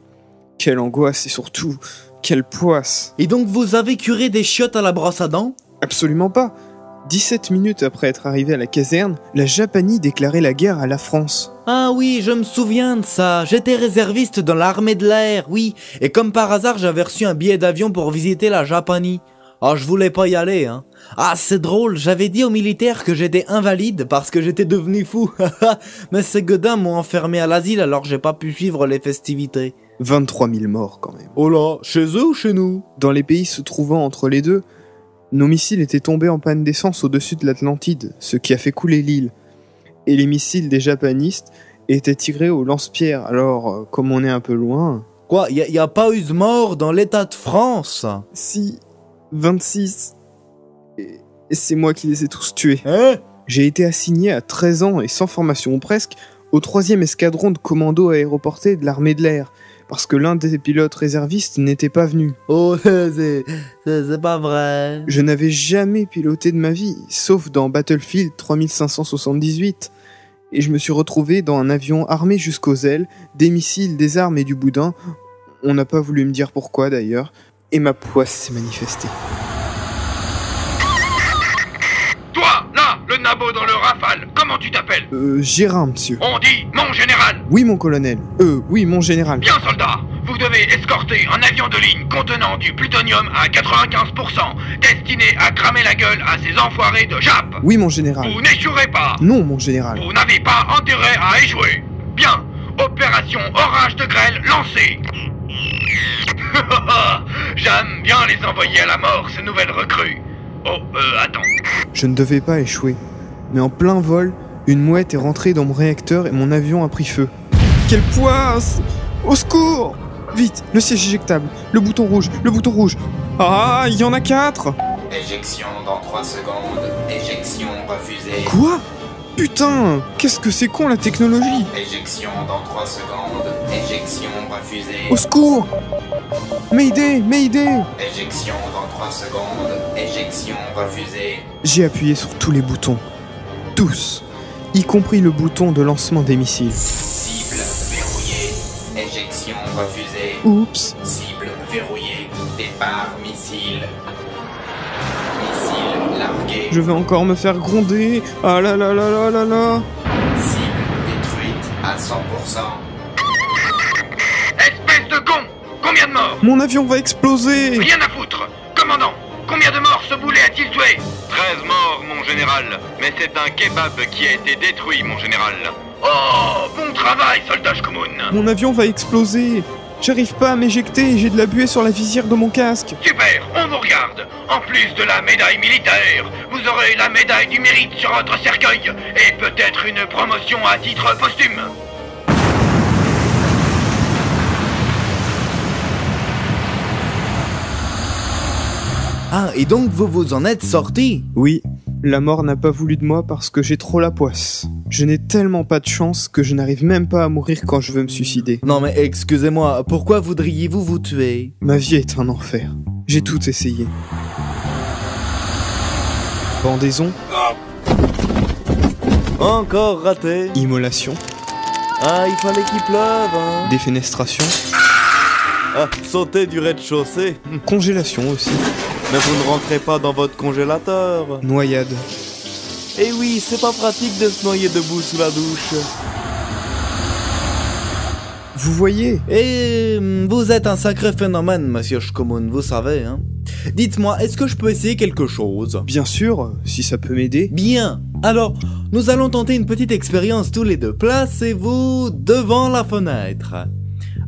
Quelle angoisse et surtout, quelle poisse. Et donc vous avez curé des chiottes à la brosse à dents? Absolument pas. 17 minutes après être arrivé à la caserne, la Japanie déclarait la guerre à la France. Ah oui, je me souviens de ça. J'étais réserviste dans l'armée de l'air, oui. Et comme par hasard, j'avais reçu un billet d'avion pour visiter la Japanie. Ah, je voulais pas y aller, hein. Ah, c'est drôle, j'avais dit aux militaires que j'étais invalide parce que j'étais devenu fou. Mais ces godins m'ont enfermé à l'asile alors j'ai pas pu suivre les festivités. 23 000 morts quand même. Oh là, chez eux ou chez nous? Dans les pays se trouvant entre les deux, nos missiles étaient tombés en panne d'essence au-dessus de l'Atlantide, ce qui a fait couler l'île. Et les missiles des japanistes étaient tirés au lance-pierre, alors comme on est un peu loin... Quoi, y a pas eu de mort dans l'état de France? Si, 26. Et c'est moi qui les ai tous tués. Hein? J'ai été assigné à 13 ans et sans formation presque au 3e escadron de commando aéroporté de l'armée de l'air, parce que l'un des pilotes réservistes n'était pas venu. Oh, c'est pas vrai. Je n'avais jamais piloté de ma vie, sauf dans Battlefield 3578. et je me suis retrouvé dans un avion armé jusqu'aux ailes, des missiles, des armes et du boudin. On n'a pas voulu me dire pourquoi d'ailleurs, et ma poisse s'est manifestée. Toi, là, le nabot dans le rafale, comment tu t'appelles? Gérard, monsieur. On dit mon général. Oui, mon colonel. Oui, mon général. Bien, soldat. Vous devez escorter un avion de ligne contenant du plutonium à 95%, destiné à cramer la gueule à ces enfoirés de Jap. Oui, mon général. Vous n'échouerez pas. Non, mon général. Vous n'avez pas intérêt à échouer. Bien. Opération Orage de grêle lancée. J'aime bien les envoyer à la mort, ces nouvelles recrues. Oh, attends. Je ne devais pas échouer. Mais en plein vol, une mouette est rentrée dans mon réacteur et mon avion a pris feu. Quelle poisse! Au secours! Vite, le siège éjectable, le bouton rouge. Ah, il y en a 4! Éjection dans 3 secondes. Éjection refusée. Quoi? Putain, qu'est-ce que c'est con la technologie! Éjection dans 3 secondes. Éjection refusée. Au secours! Mayday! Éjection dans 3 secondes. Éjection refusée. J'ai appuyé sur tous les boutons. Tous. Y compris le bouton de lancement des missiles. Cible verrouillée. Éjection refusée. Oups. Cible verrouillée. Départ missile. Missile largué. Je vais encore me faire gronder. Ah là là là là là là. Cible détruite à 100%. Espèce de con! Combien de morts? Mon avion va exploser! Rien à foutre! Commandant, combien de morts ce boulet a-t-il tué? 13 morts, mon général. Mais c'est un kebab qui a été détruit, mon général. Oh, bon travail, soldat Shkumun. Mon avion va exploser. J'arrive pas à m'éjecter, j'ai de la buée sur la visière de mon casque. Super, on vous regarde. En plus de la médaille militaire, vous aurez la médaille du mérite sur votre cercueil et peut-être une promotion à titre posthume. Ah, et donc vous vous en êtes sorti? Oui, la mort n'a pas voulu de moi parce que j'ai trop la poisse. Je n'ai tellement pas de chance que je n'arrive même pas à mourir quand je veux me suicider. Non mais excusez-moi, pourquoi voudriez-vous vous tuer? Ma vie est un enfer. J'ai tout essayé. Pendaison. Encore raté. Immolation. Ah, il fallait qu'il pleuve, hein. Défenestration. Ah, sauter du rez-de-chaussée. Congélation aussi. Mais vous ne rentrez pas dans votre congélateur. Noyade. Eh oui, c'est pas pratique de se noyer debout sous la douche. Vous voyez? Et vous êtes un sacré phénomène, monsieur Shkumun, vous savez, hein. Dites-moi, est-ce que je peux essayer quelque chose? Bien sûr, si ça peut m'aider. Bien. Alors, nous allons tenter une petite expérience tous les deux. Placez-vous devant la fenêtre.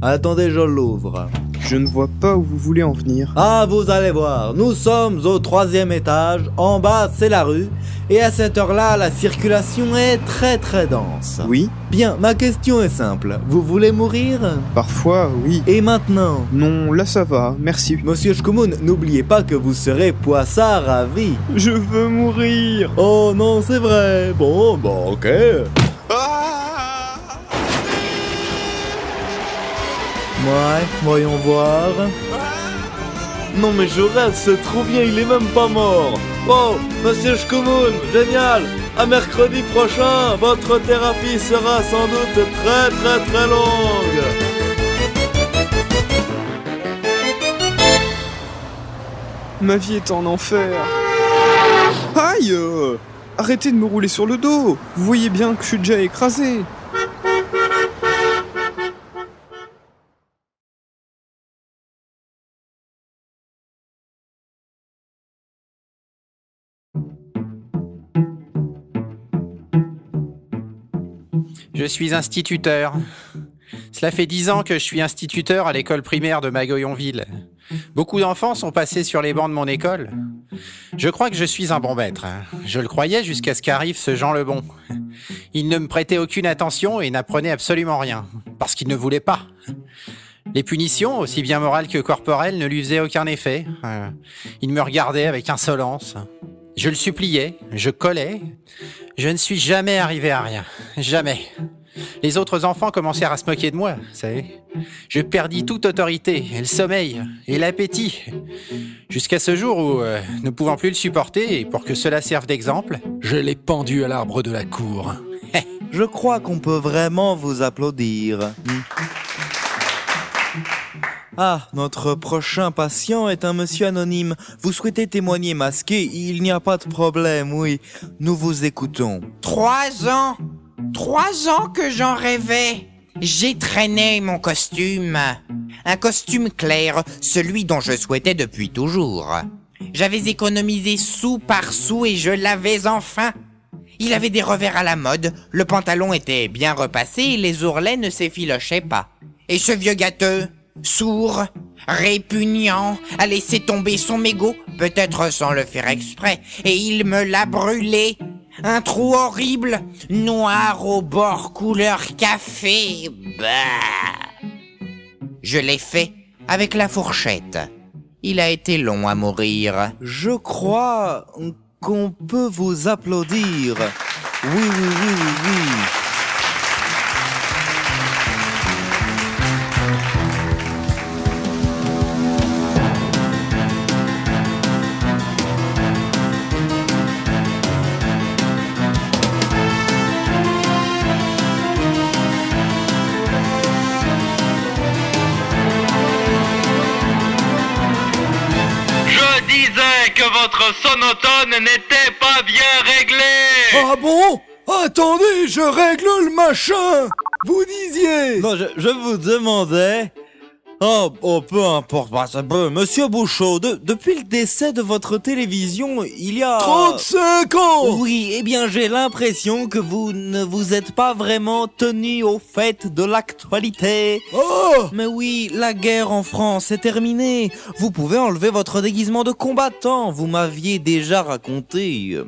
Attendez, je l'ouvre. Je ne vois pas où vous voulez en venir. Ah, vous allez voir, nous sommes au 3e étage, en bas c'est la rue, et à cette heure-là, la circulation est très très dense. Oui. Bien, ma question est simple, vous voulez mourir? Parfois, oui. Et maintenant? Non, là ça va, merci. Monsieur Shkumun, n'oubliez pas que vous serez poissard à vie. Je veux mourir. Oh non, c'est vrai. Bon, ok. Ouais, voyons voir. Non mais je rêve, c'est trop bien, il est même pas mort. Oh, monsieur Shkumun, génial. À mercredi prochain, votre thérapie sera sans doute très très très longue. Ma vie est en enfer. Aïe! Arrêtez de me rouler sur le dos. Vous voyez bien que je suis déjà écrasé. Je suis instituteur. Cela fait 10 ans que je suis instituteur à l'école primaire de Magoyonville. Beaucoup d'enfants sont passés sur les bancs de mon école. Je crois que je suis un bon maître. Je le croyais jusqu'à ce qu'arrive ce Jean Lebon. Il ne me prêtait aucune attention et n'apprenait absolument rien, parce qu'il ne voulait pas. Les punitions, aussi bien morales que corporelles, ne lui faisaient aucun effet. Il me regardait avec insolence. Je le suppliais, je collais. Je ne suis jamais arrivé à rien. Jamais. Les autres enfants commencèrent à se moquer de moi, vous savez. Je perdis toute autorité, et le sommeil, et l'appétit. Jusqu'à ce jour où, ne pouvant plus le supporter, et pour que cela serve d'exemple, je l'ai pendu à l'arbre de la cour. Je crois qu'on peut vraiment vous applaudir. Ah, notre prochain patient est un monsieur anonyme. Vous souhaitez témoigner masqué? Il n'y a pas de problème, oui. Nous vous écoutons. 3 ans 3 ans que j'en rêvais. J'ai traîné mon costume. Un costume clair, celui dont je souhaitais depuis toujours. J'avais économisé sou par sou et je l'avais enfin. Il avait des revers à la mode, le pantalon était bien repassé et les ourlets ne s'effilochaient pas. Et ce vieux gâteux, sourd, répugnant, a laissé tomber son mégot, peut-être sans le faire exprès, et il me l'a brûlé. Un trou horrible, noir au bord couleur café. Bah. Je l'ai fait avec la fourchette. Il a été long à mourir. Je crois qu'on peut vous applaudir. Oui. Votre sonotone n'était pas bien réglé. Ah bon? Attendez, je règle le machin. Vous disiez. Non, je vous demandais. Oh, peu importe, ça peut. Monsieur Bouchot, depuis le décès de votre télévision, il y a... 35 ans. Oui, eh bien j'ai l'impression que vous ne vous êtes pas vraiment tenu au fait de l'actualité. Oh. Mais oui, la guerre en France est terminée. Vous pouvez enlever votre déguisement de combattant. Vous m'aviez déjà raconté...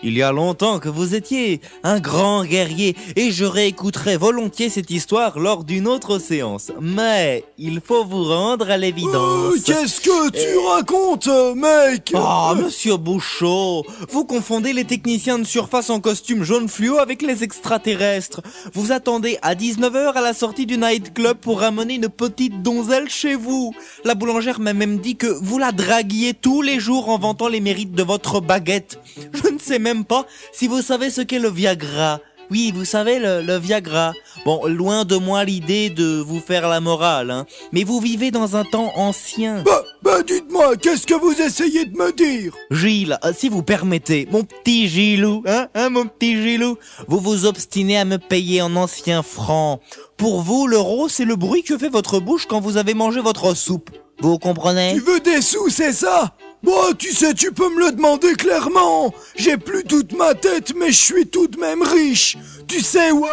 il y a longtemps que vous étiez un grand guerrier et je réécouterai volontiers cette histoire lors d'une autre séance. Mais il faut vous rendre à l'évidence. Qu'est-ce que tu racontes, mec? Ah, monsieur Bouchot, vous confondez les techniciens de surface en costume jaune fluo avec les extraterrestres. Vous attendez à 19h à la sortie du nightclub pour ramener une petite donzelle chez vous. La boulangère m'a même dit que vous la draguiez tous les jours en vantant les mérites de votre baguette. Je ne sais même pas si vous savez ce qu'est le Viagra. Oui, vous savez, le Viagra. Bon, loin de moi l'idée de vous faire la morale, hein. Mais vous vivez dans un temps ancien. Bah, dites-moi, qu'est-ce que vous essayez de me dire? Gilles, si vous permettez, mon petit Gilou, mon petit Gilou, vous vous obstinez à me payer en anciens francs. Pour vous, l'euro, c'est le bruit que fait votre bouche quand vous avez mangé votre soupe. Vous comprenez? Tu veux des sous, c'est ça? Moi, tu sais, tu peux me le demander clairement. J'ai plus toute ma tête, mais je suis tout de même riche. Tu sais, ouais,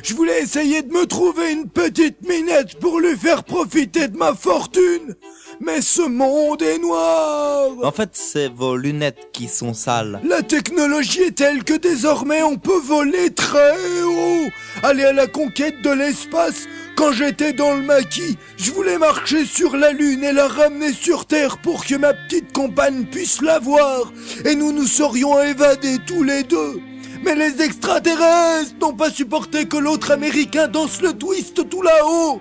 je voulais essayer de me trouver une petite minette pour lui faire profiter de ma fortune. Mais ce monde est noir. En fait, c'est vos lunettes qui sont sales. La technologie est telle que désormais on peut voler très haut. Aller à la conquête de l'espace. Quand j'étais dans le maquis, je voulais marcher sur la lune et la ramener sur Terre pour que ma petite compagne puisse la voir. Et nous serions évadés tous les deux. Mais les extraterrestres n'ont pas supporté que l'autre américain danse le twist tout là-haut.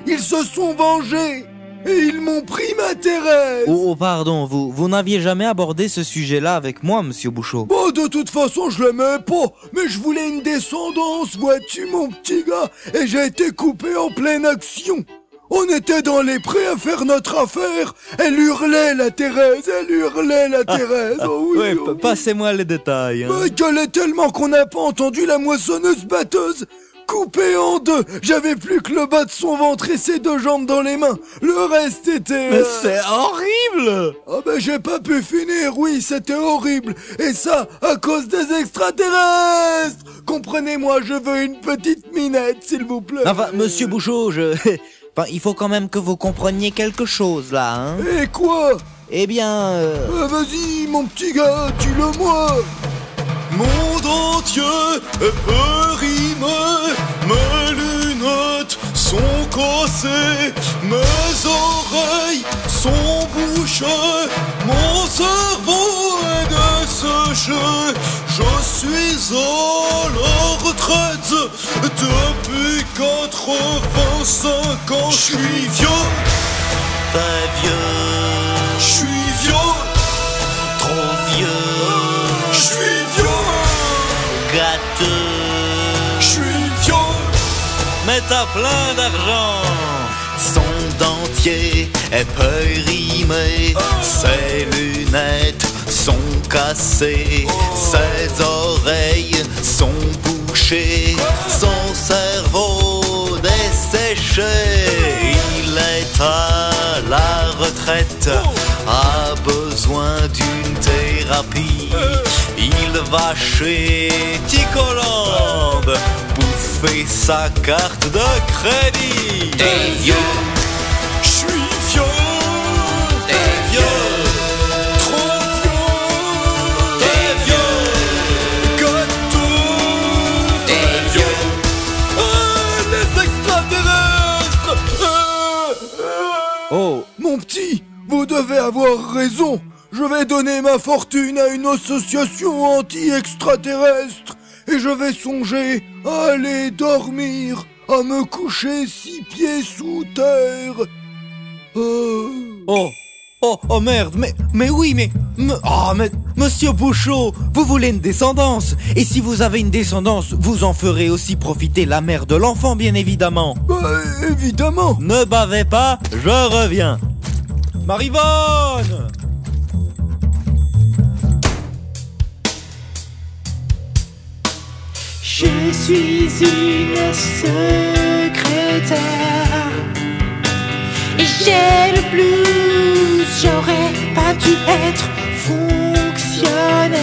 Ils se sont vengés. Et ils m'ont pris ma Thérèse. Oh, pardon, vous n'aviez jamais abordé ce sujet-là avec moi, monsieur Bouchot. Bon, de toute façon, je l'aimais pas. Mais je voulais une descendance, vois-tu, mon petit gars. Et j'ai été coupé en pleine action. On était dans les prés à faire notre affaire. Elle hurlait, la Thérèse, Oh oui, ouais, passez-moi les détails. Hein. Gueulait tellement qu'on n'a pas entendu la moissonneuse batteuse. Coupé en deux, j'avais plus que le bas de son ventre et ses 2 jambes dans les mains. Le reste était... Mais c'est horrible. Ah ben j'ai pas pu finir, oui, c'était horrible. Et ça, à cause des extraterrestres. Comprenez-moi, je veux une petite minette, s'il vous plaît. Enfin, monsieur Bouchot, Enfin, il faut quand même que vous compreniez quelque chose, là, hein. Et quoi? Eh bien... Vas-y, mon petit gars, dis-le-moi. Monde entier est périmé, mes lunettes sont cassées, mes oreilles sont bouchées, mon cerveau est desséché, je suis à la retraite depuis 85 ans, je suis vieux, pas vieux, je suis vieux, trop vieux, je suis vieux. Gâteau. a plein d'argent. Son dentier est périmé, ses lunettes sont cassées, ses oreilles sont bouchées, son cerveau desséché. Il est à la retraite, a besoin d'une thérapie. Il va chez Ticoland bouffer sa carte de crédit. T'es vieux, Je suis vieux, t'es vieux, trop vieux, t'es vieux, gâteau, t'es vieux. les extraterrestres. Oh, Mon petit, vous devez avoir raison. Je vais donner ma fortune à une association anti-extraterrestre et je vais songer à aller dormir, à me coucher 6 pieds sous terre. oh merde, mais oui, mais Monsieur Bouchot, vous voulez une descendance. Et si vous avez une descendance, vous en ferez aussi profiter la mère de l'enfant, bien évidemment. Évidemment. Ne bavez pas, je reviens. Marivonne! Je suis une secrétaire et j'ai le blues, j'aurais pas dû être fonctionnaire.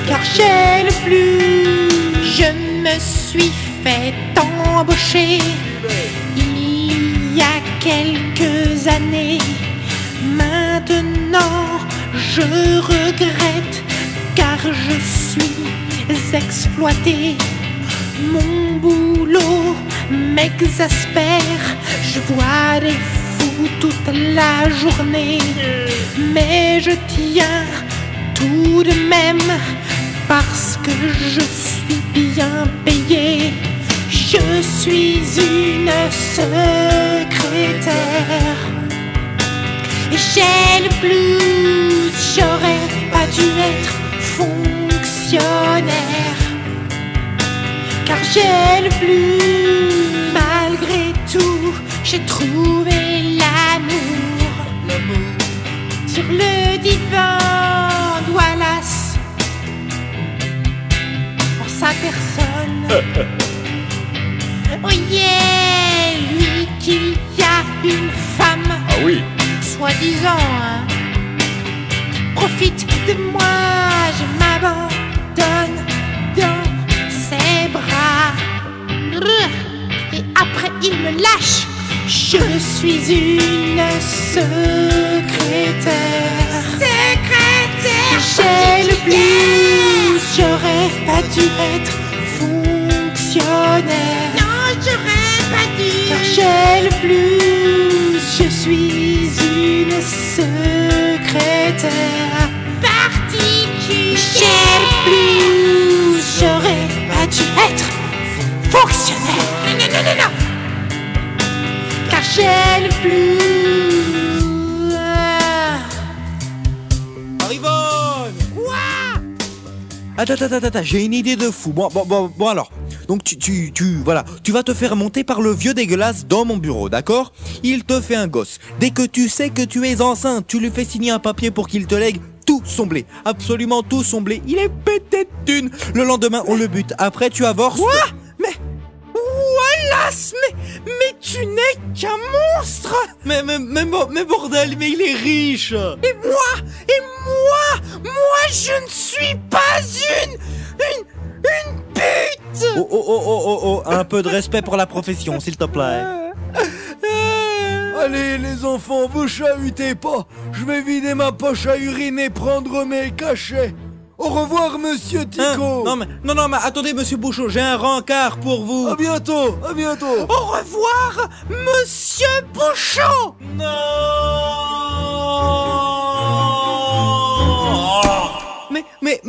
Car j'ai le blues, je me suis fait embaucher il y a quelques années. Maintenant je regrette car je suis exploité. Mon boulot m'exaspère. Je vois des fous toute la journée. Mais je tiens tout de même parce que je suis bien payé. Je suis une secrétaire et j'ai le blues. J'aurais pas dû être fonctionnaire car j'ai le blues. Malgré tout, j'ai trouvé l'amour sur le divan de Wallace. En sa personne. Oh yeah, lui qui a une femme. Ah oui. Soi-disant, hein, qui profite de moi. Je m'abandonne dans ses bras. Et après il me lâche. Je suis une secrétaire. J'ai le blues. J'aurais pas dû être fonctionnaire. Non, j'aurais pas dû. Car j'ai le blues. Je suis une secrétaire particulière. J'ai le blues. J'aurais pas dû être fonctionnaire. Non. Car j'ai le blues. Marivonne! Attends, j'ai une idée de fou. Bon alors. Donc voilà, tu vas te faire monter par le vieux dégueulasse dans mon bureau, d'accord? Il te fait un gosse. Dès que tu sais que tu es enceinte, tu lui fais signer un papier pour qu'il te lègue tout son blé. Absolument tout son blé. Il est pété de thunes. Le lendemain, on le bute. Après, tu avorces. Quoi? Mais Wallace, mais tu n'es qu'un monstre. Mais bordel, mais il est riche. Et moi, je ne suis pas une pute. Oh, un peu de respect pour la profession, s'il te plaît. Allez les enfants, vous chahutez pas. Je vais vider ma poche à urine et prendre mes cachets. Au revoir monsieur Tico. Non mais attendez monsieur Bouchot, j'ai un rencard pour vous. À bientôt. Au revoir monsieur Bouchot. Non. Mais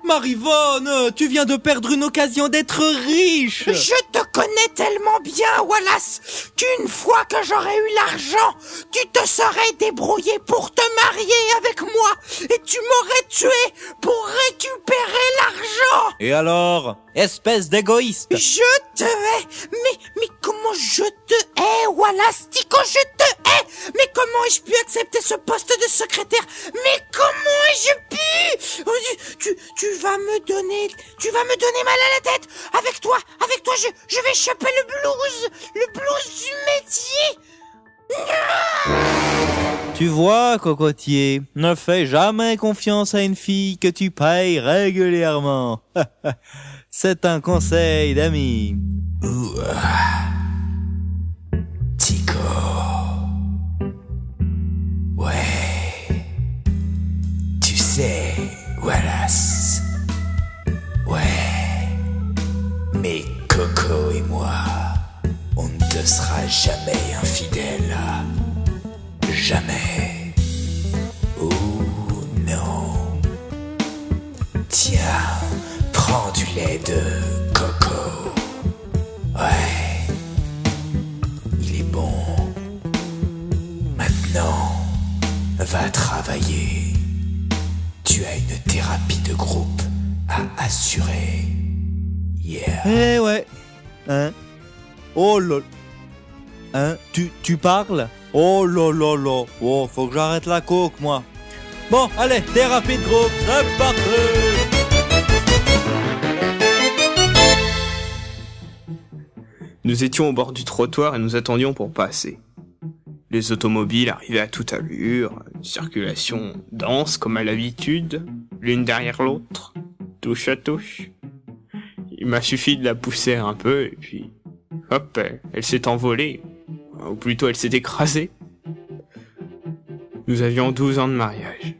Marivonne, tu viens de perdre une occasion d'être riche. Je te connais tellement bien, Wallace, qu'une fois que j'aurais eu l'argent, tu te serais débrouillé pour te marier avec moi et tu m'aurais tué pour récupérer l'argent. l'argent. Et alors, espèce d'égoïste. Je te hais. Mais comment je te hais, Wallace Tico, je te hais. Mais comment ai-je pu accepter ce poste de secrétaire? Mais comment ai-je pu? Tu vas me donner mal à la tête. Avec toi, je vais choper le blues du métier. Tu vois, cocotier, ne fais jamais confiance à une fille que tu payes régulièrement. C'est un conseil d'ami. Tico. Ouais. Tu sais, Wallace. Ouais. Mais Coco et moi, on ne te sera jamais infidèle. Jamais. Oh non. Tiens, prends du lait de coco. Ouais. Il est bon. Maintenant, va travailler. Tu as une thérapie de groupe à assurer. Yeah. Eh ouais. Hein? Oh lol. Hein? Tu parles? Oh lololo. Oh, faut que j'arrête la coke, moi. Bon, allez, thérapie de groupe, c'est parti. Nous étions au bord du trottoir et nous attendions pour passer. Les automobiles arrivaient à toute allure, une circulation dense comme à l'habitude, l'une derrière l'autre, touche à touche. Il m'a suffi de la pousser un peu et puis, hop, elle s'est envolée. Ou plutôt elle s'est écrasée. Nous avions 12 ans de mariage.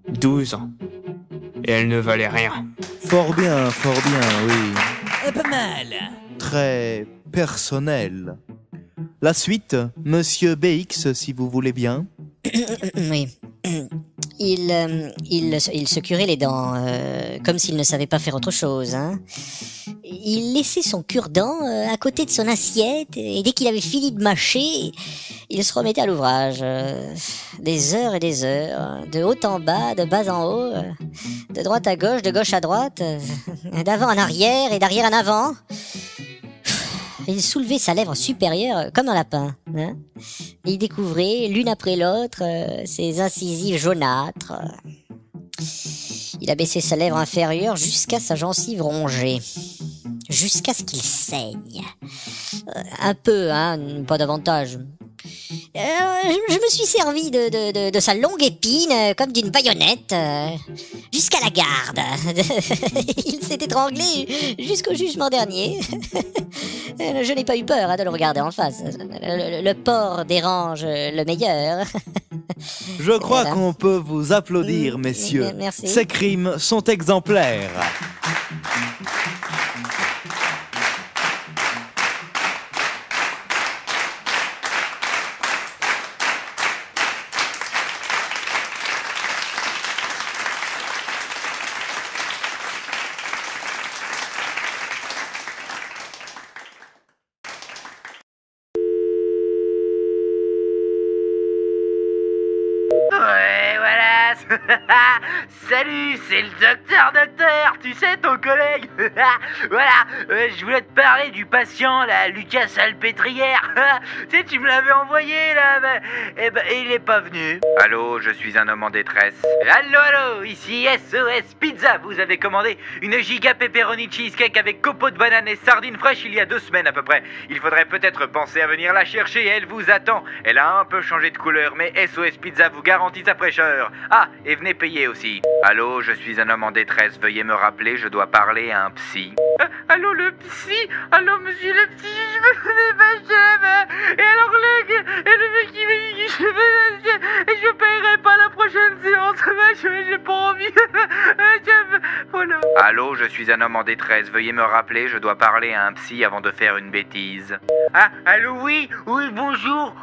12 ans. Et elle ne valait rien. Fort bien, oui. Pas mal. Très personnel. La suite, Monsieur BX, si vous voulez bien. Oui. Il se curait les dents, comme s'il ne savait pas faire autre chose, hein. Il laissait son cure-dent à côté de son assiette, et dès qu'il avait fini de mâcher, il se remettait à l'ouvrage. Des heures et des heures, de haut en bas, de bas en haut, de droite à gauche, de gauche à droite, d'avant en arrière et d'arrière en avant. Il soulevait sa lèvre supérieure comme un lapin, hein. Il découvrait, l'une après l'autre, ses incisives jaunâtres. Il abaissait sa lèvre inférieure jusqu'à sa gencive rongée. Jusqu'à ce qu'il saigne. Un peu, hein, pas davantage. Je me suis servi de sa longue épine comme d'une baïonnette jusqu'à la garde. Il s'est étranglé jusqu'au jugement dernier. Je n'ai pas eu peur de le regarder en face. Le porc dérange le meilleur. Je crois qu'on peut vous applaudir, messieurs. Merci. Ces crimes sont exemplaires. Ouais, voilà. Salut, c'est le docteur, tu sais, ton collègue. Voilà, je voulais te parler du patient, là, Lucas Salpêtrière. Tu sais, tu me l'avais envoyé, là, il est pas venu. Allô, je suis un homme en détresse. Allô, ici SOS Pizza. Vous avez commandé une giga pepperoni cheesecake avec copeaux de banane et sardines fraîches il y a 2 semaines à peu près. Il faudrait peut-être penser à venir la chercher, elle vous attend. Elle a un peu changé de couleur, mais SOS Pizza vous garantit sa fraîcheur. Ah, et venez payer aussi. Allô, je suis un homme en détresse, veuillez me rappeler, je dois parler à un psy. Allô, le psy? Allô, monsieur le psy, je me connais pas, chef. Et alors, le mec, il m'a dit que je paierai pas la prochaine séance. J'ai pas envie. Voilà. Allô, je suis un homme en détresse, veuillez me rappeler, je dois parler à un psy avant de faire une bêtise. Ah, allô, oui, bonjour,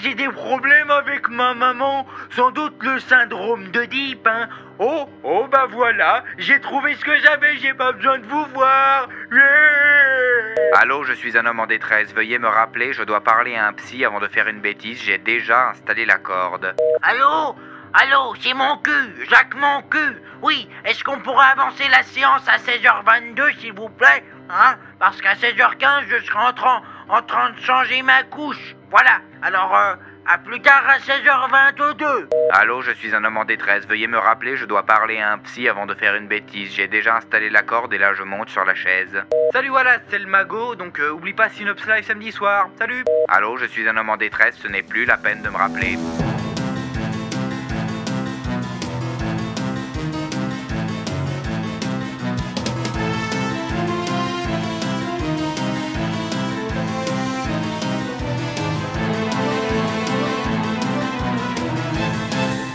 j'ai des problèmes avec ma maman, sans doute le syndrome d'Oedipe, hein. Oh, bah voilà, j'ai trouvé ce que j'avais, j'ai pas besoin de vous voir. Yeah. Allô, je suis un homme en détresse, veuillez me rappeler, je dois parler à un psy avant de faire une bêtise, j'ai déjà installé la corde. Allô, Allô, c'est mon cul, Jacques mon cul. Oui, est-ce qu'on pourrait avancer la séance à 16h22, s'il vous plaît? Hein? Parce qu'à 16h15, je serai en train de changer ma couche. Voilà, alors, à plus tard à 16h22. Allô, je suis un homme en détresse. Veuillez me rappeler, je dois parler à un psy avant de faire une bêtise. J'ai déjà installé la corde et là je monte sur la chaise. Salut Wallace, c'est le magot, donc oublie pas Synops Live samedi soir. Salut. Allô, je suis un homme en détresse, ce n'est plus la peine de me rappeler.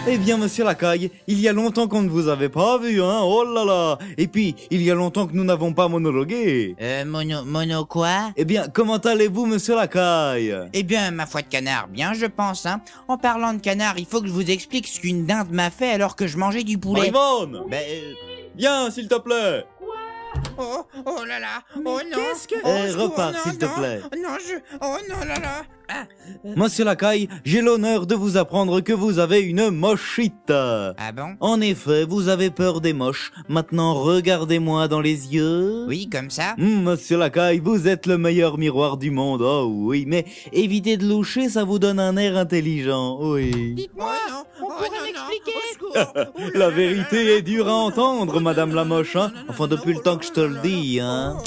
Eh bien, monsieur Lacaille, il y a longtemps qu'on ne vous avait pas vu, hein, oh là là. Et puis, il y a longtemps que nous n'avons pas monologué. Mono quoi? Eh bien, comment allez-vous, monsieur Lacaille? Eh bien, ma foi de canard, bien je pense, hein. En parlant de canard, il faut que je vous explique ce qu'une dinde m'a fait alors que je mangeais du poulet. Yvonne, viens, s'il te plaît. Oh là là, oh non. Qu'est-ce que... repars, s'il te plaît. Oh non là là. Monsieur Lacaille, j'ai l'honneur de vous apprendre que vous avez une mochite. Ah bon? En effet, vous avez peur des moches. Maintenant, regardez-moi dans les yeux. Oui, comme ça? Monsieur Lacaille, vous êtes le meilleur miroir du monde. Oh oui, mais évitez de loucher, ça vous donne un air intelligent. Oui. Dites-moi, on pourrait m'expliquer. La vérité est dure à entendre, madame la moche, hein. Enfin, depuis le temps que je te le dis, hein.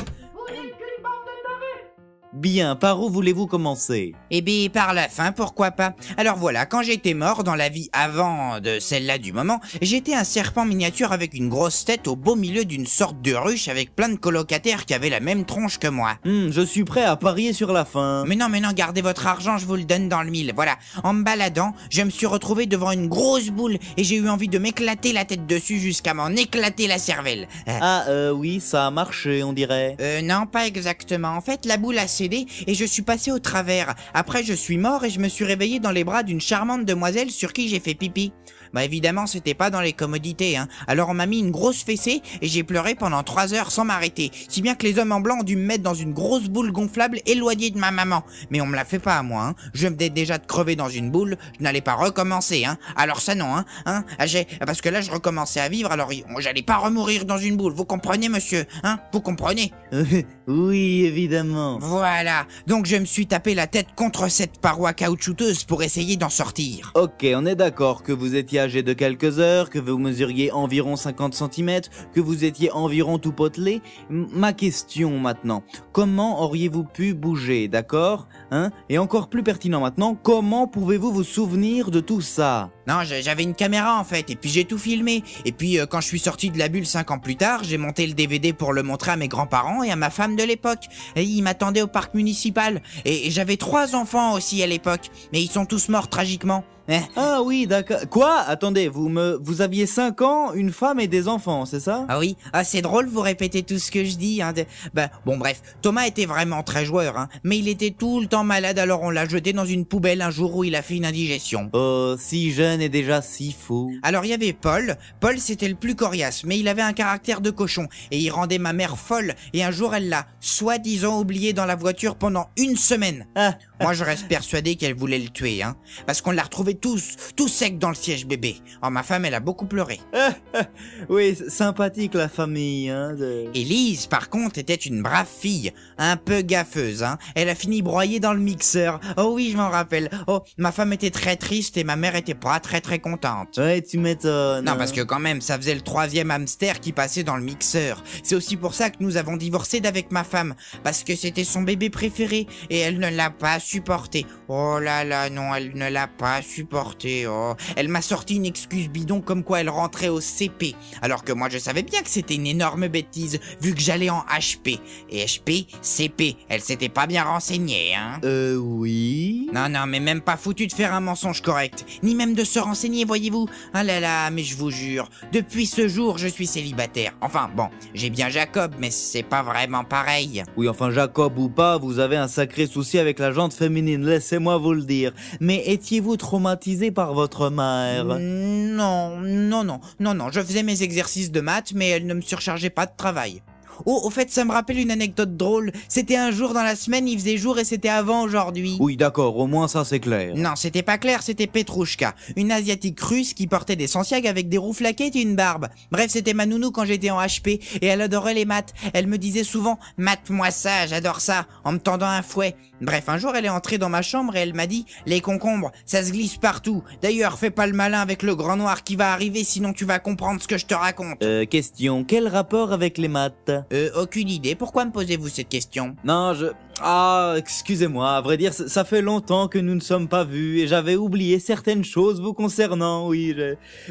Bien, par où voulez-vous commencer? Eh bien, par la fin, pourquoi pas. Alors voilà, quand j'étais mort dans la vie avant de celle-là du moment, j'étais un serpent miniature avec une grosse tête au beau milieu d'une sorte de ruche avec plein de colocataires qui avaient la même tronche que moi. Je suis prêt à parier sur la fin. Mais non, gardez votre argent, je vous le donne dans le mille. Voilà, en me baladant, je me suis retrouvé devant une grosse boule et j'ai eu envie de m'éclater la tête dessus jusqu'à m'en éclater la cervelle. Oui, ça a marché, on dirait. Non, pas exactement. En fait, la boule a cédé et je suis passé au travers. Après, je suis mort et je me suis réveillé dans les bras d'une charmante demoiselle sur qui j'ai fait pipi. Bah évidemment, c'était pas dans les commodités, hein. Alors on m'a mis une grosse fessée et j'ai pleuré pendant 3 heures sans m'arrêter. Si bien que les hommes en blanc ont dû me mettre dans une grosse boule gonflable éloignée de ma maman. Mais on me la fait pas à moi, hein. Je venais déjà de crever dans une boule, je n'allais pas recommencer, hein. Alors ça non, hein. Parce que là je recommençais à vivre, alors j'allais pas remourir dans une boule. Vous comprenez, monsieur, hein? Vous comprenez? Oui, évidemment. Voilà. Donc je me suis tapé la tête contre cette paroi caoutchouteuse pour essayer d'en sortir. Ok, on est d'accord que vous étiez âgé de quelques heures, que vous mesuriez environ 50 cm, que vous étiez environ tout potelé. Ma question maintenant, comment auriez-vous pu bouger, d'accord? Hein? Et encore plus pertinent maintenant, comment pouvez-vous vous souvenir de tout ça? Non, j'avais une caméra en fait, et puis j'ai tout filmé. Et puis quand je suis sorti de la bulle 5 ans plus tard, j'ai monté le DVD pour le montrer à mes grands-parents et à ma femme de l'époque. Et ils m'attendaient au parc municipal. Et j'avais 3 enfants aussi à l'époque, mais ils sont tous morts tragiquement. Ah oui, d'accord. Quoi? Attendez, vous aviez 5 ans, une femme et des enfants, c'est ça? Ah oui, c'est drôle, vous répétez tout ce que je dis, hein. Bon bref, Thomas était vraiment très joueur, hein, mais il était tout le temps malade, alors on l'a jeté dans une poubelle un jour où il a fait une indigestion. Oh, si jeune et déjà si fou. Alors il y avait Paul c'était le plus coriace, mais il avait un caractère de cochon, et il rendait ma mère folle, et un jour elle l'a, soi-disant oublié dans la voiture pendant 1 semaine. Moi je reste persuadé qu'elle voulait le tuer, hein, parce qu'on l'a retrouvé tout sec dans le siège bébé. Oh, ma femme, elle a beaucoup pleuré. Oui, sympathique la famille, hein. Élise, par contre, était une brave fille, un peu gaffeuse, hein. Elle a fini broyée dans le mixeur. Oh oui, je m'en rappelle. Oh, ma femme était très triste et ma mère était pas très contente. Ouais, tu m'étonnes. Non, parce que quand même, ça faisait le 3e hamster qui passait dans le mixeur. C'est aussi pour ça que nous avons divorcé d'avec ma femme, parce que c'était son bébé préféré et elle ne l'a pas supporté. Oh là là, non, elle ne l'a pas supporté. Oh. Elle m'a sorti une excuse bidon comme quoi elle rentrait au CP, alors que moi je savais bien que c'était une énorme bêtise vu que j'allais en HP. Et HP, CP, elle s'était pas bien renseignée, hein. Oui. Non, mais même pas foutu de faire un mensonge correct, ni même de se renseigner, voyez-vous. Ah là là, mais je vous jure, depuis ce jour je suis célibataire. Enfin bon, j'ai bien Jacob, mais c'est pas vraiment pareil. Oui, enfin Jacob ou pas, vous avez un sacré souci avec la jante féminine, laissez-moi vous le dire. Mais étiez-vous traumatisé par votre mère? Non, je faisais mes exercices de maths, mais elle ne me surchargeait pas de travail. Oh, au fait, ça me rappelle une anecdote drôle. C'était un jour dans la semaine, il faisait jour et c'était avant aujourd'hui. Oui, d'accord, au moins ça c'est clair. Non, c'était pas clair, c'était Petrouchka, une asiatique russe qui portait des Santiago avec des rouflaquettes et une barbe. Bref, c'était ma nounou quand j'étais en HP et elle adorait les maths. Elle me disait souvent « Mate-moi ça, j'adore ça », en me tendant un fouet. Bref, un jour, elle est entrée dans ma chambre et elle m'a dit « Les concombres, ça se glisse partout. D'ailleurs, fais pas le malin avec le grand noir qui va arriver, sinon tu vas comprendre ce que je te raconte. » Question, quel rapport avec les maths? Aucune idée. Pourquoi me posez-vous cette question? Non, Ah, excusez-moi, à vrai dire, ça fait longtemps que nous ne sommes pas vus et j'avais oublié certaines choses vous concernant, oui.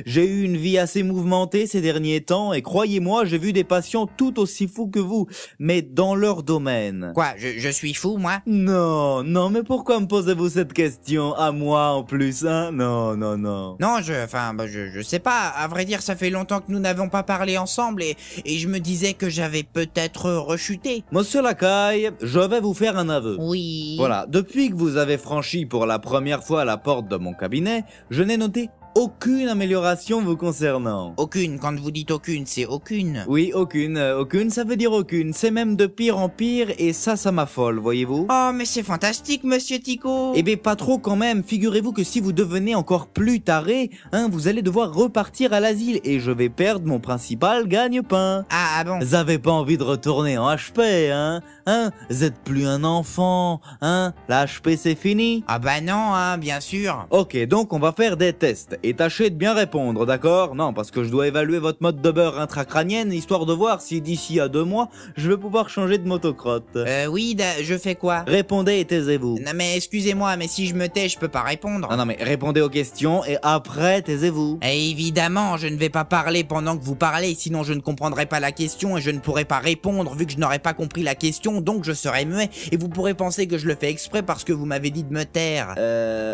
J'ai eu une vie assez mouvementée ces derniers temps et croyez-moi, j'ai vu des patients tout aussi fous que vous, mais dans leur domaine. Quoi, je suis fou, moi? Non, mais pourquoi me posez-vous cette question? À moi en plus, hein? Non. Non, je sais pas. À vrai dire, ça fait longtemps que nous n'avons pas parlé ensemble et je me disais que j'avais peut-être rechuté. Monsieur Lacaille, je vais vous faire un aveu. Oui. Voilà, depuis que vous avez franchi pour la première fois la porte de mon cabinet, je n'ai noté aucune amélioration vous concernant. Aucune, quand vous dites aucune, c'est aucune. Oui, aucune, ça veut dire aucune. C'est même de pire en pire et ça m'affole, voyez-vous. Oh, mais c'est fantastique, monsieur Tico. Eh ben, pas trop quand même. Figurez-vous que si vous devenez encore plus taré, vous allez devoir repartir à l'asile et je vais perdre mon principal gagne-pain. Ah bon? Vous avez pas envie de retourner en HP, vous êtes plus un enfant, La HP c'est fini? Ah bah non, bien sûr. Ok, donc on va faire des tests. Et tâchez de bien répondre, d'accord? Non, parce que je dois évaluer votre mode de beurre intracrânienne, histoire de voir si d'ici à 2 mois, je vais pouvoir changer de motocrotte. Oui, je fais quoi? Répondez et taisez-vous. Non mais excusez-moi, mais si je me tais, je peux pas répondre. Non mais répondez aux questions et après taisez-vous. Et évidemment, je ne vais pas parler pendant que vous parlez, sinon je ne comprendrai pas la question et je ne pourrai pas répondre vu que je n'aurais pas compris la question, donc je serai muet et vous pourrez penser que je le fais exprès parce que vous m'avez dit de me taire.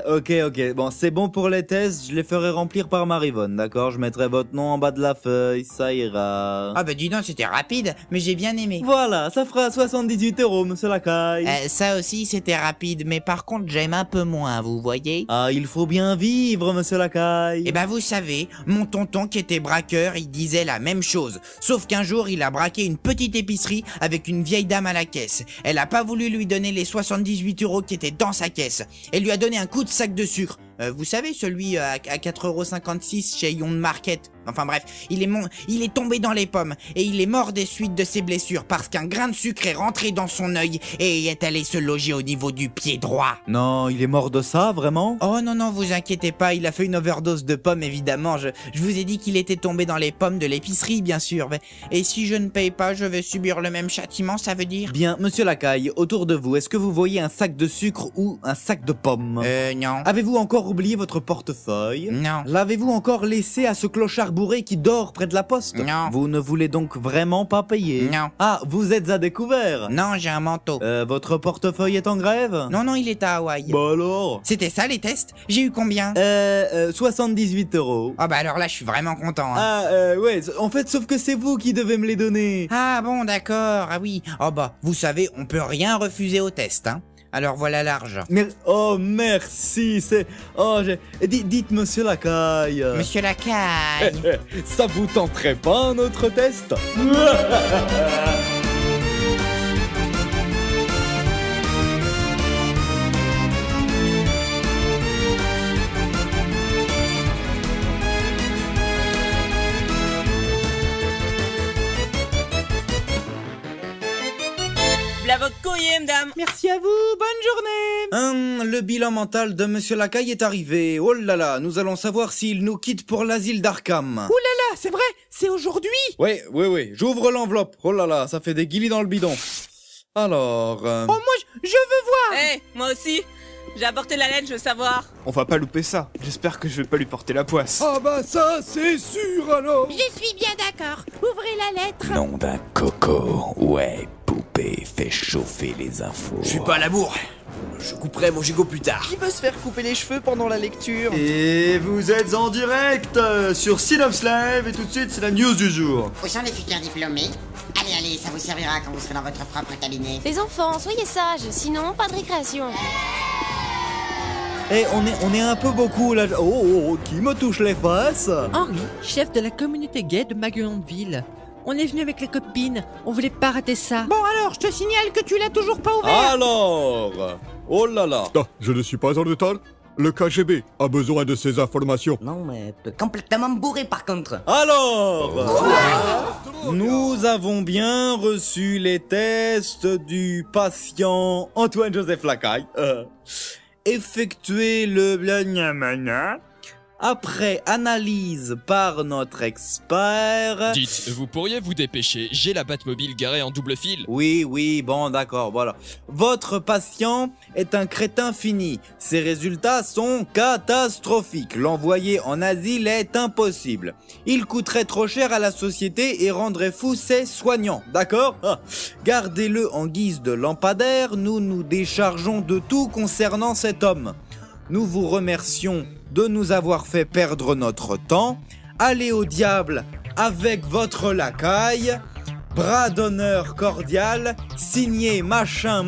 Ok, bon, c'est bon pour les tests, je les ferai remplir par Marivonne, d'accord? Je mettrai votre nom en bas de la feuille, ça ira. Ah bah dis donc, c'était rapide, mais j'ai bien aimé. Voilà, ça fera 78 €, monsieur Lacaille. Ça aussi, c'était rapide, mais par contre, j'aime un peu moins, vous voyez? Ah, il faut bien vivre, monsieur Lacaille. Eh ben, vous savez, mon tonton qui était braqueur, il disait la même chose. Sauf qu'un jour, il a braqué une petite épicerie avec une vieille dame à la caisse. Elle a pas voulu lui donner les 78 € qui étaient dans sa caisse. Elle lui a donné un coup de sac de sucre. Vous savez, celui à 4,56 € chez Yon Market. Enfin bref, il est tombé dans les pommes et il est mort des suites de ses blessures parce qu'un grain de sucre est rentré dans son œil et est allé se loger au niveau du pied droit. Non, il est mort de ça, vraiment? Oh non, vous inquiétez pas, il a fait une overdose de pommes évidemment. Je vous ai dit qu'il était tombé dans les pommes de l'épicerie, bien sûr. Et si je ne paye pas, je vais subir le même châtiment, ça veut dire? Bien, monsieur Lacaille, autour de vous, est-ce que vous voyez un sac de sucre ou un sac de pommes? Non. Avez-vous encore oublié votre portefeuille? Non. L'avez-vous encore laissé à ce clochard bourré qui dort près de la poste? Non. Vous ne voulez donc vraiment pas payer? Non. Ah, vous êtes à découvert? Non, j'ai un manteau. Votre portefeuille est en grève? Non, il est à Hawaï. Bah alors? C'était ça les tests? J'ai eu combien? 78 €. Ah bah alors là, je suis vraiment content. Ouais, en fait, sauf que c'est vous qui devez me les donner. Ah bon, d'accord, ah oui. Oh bah, vous savez, on peut rien refuser au test, Alors voilà l'argent. Merci, dites monsieur Lacaille. Monsieur Lacaille. Ça vous tenterait pas un autre test? V'là votre courrier, madame. Merci à vous, bonne journée. Le bilan mental de monsieur Lacaille est arrivé. Oh là là, nous allons savoir s'il nous quitte pour l'asile d'Arkham. Ouh là là, c'est vrai, c'est aujourd'hui? Oui, j'ouvre l'enveloppe. Oh là là, ça fait des guilis dans le bidon. Alors... Oh, moi, je veux voir. Moi aussi. J'ai apporté la lettre, je veux savoir. On va pas louper ça. J'espère que je vais pas lui porter la poisse. Ah bah ça, c'est sûr alors. Je suis bien d'accord. Ouvrez la lettre. Nom d'un coco. Ouais, poupée, fais chauffer les infos. Je suis pas à l'amour. Je couperai mon gigot plus tard. Qui veut se faire couper les cheveux pendant la lecture? Et vous êtes en direct sur Synops Live et tout de suite c'est la news du jour. Où sont les futurs diplômés? Allez, ça vous servira quand vous serez dans votre propre cabinet. Les enfants, soyez sages, sinon pas de récréation. On est un peu beaucoup là. Oh, qui me touche les faces? Henri, chef de la communauté gay de Magulandville. On est venu avec les copines. On voulait pas rater ça. Bon alors, je te signale que tu l'as toujours pas ouvert. Alors, oh là là. Ah, je ne suis pas en retard. Le KGB a besoin de ces informations. Non, mais complètement bourré par contre. Alors, nous avons bien reçu les tests du patient Antoine-Joseph Lacaille. Effectué le blagnamana. Après analyse par notre expert... Dites, vous pourriez vous dépêcher, j'ai la Batmobile garée en double fil. Oui, bon, d'accord, voilà. Votre patient est un crétin fini. Ses résultats sont catastrophiques. L'envoyer en asile est impossible. Il coûterait trop cher à la société et rendrait fou ses soignants, d'accord ? Gardez-le en guise de lampadaire, nous nous déchargeons de tout concernant cet homme. Nous vous remercions de nous avoir fait perdre notre temps. Allez au diable avec votre lacaille. Bras d'honneur cordial, signé machin.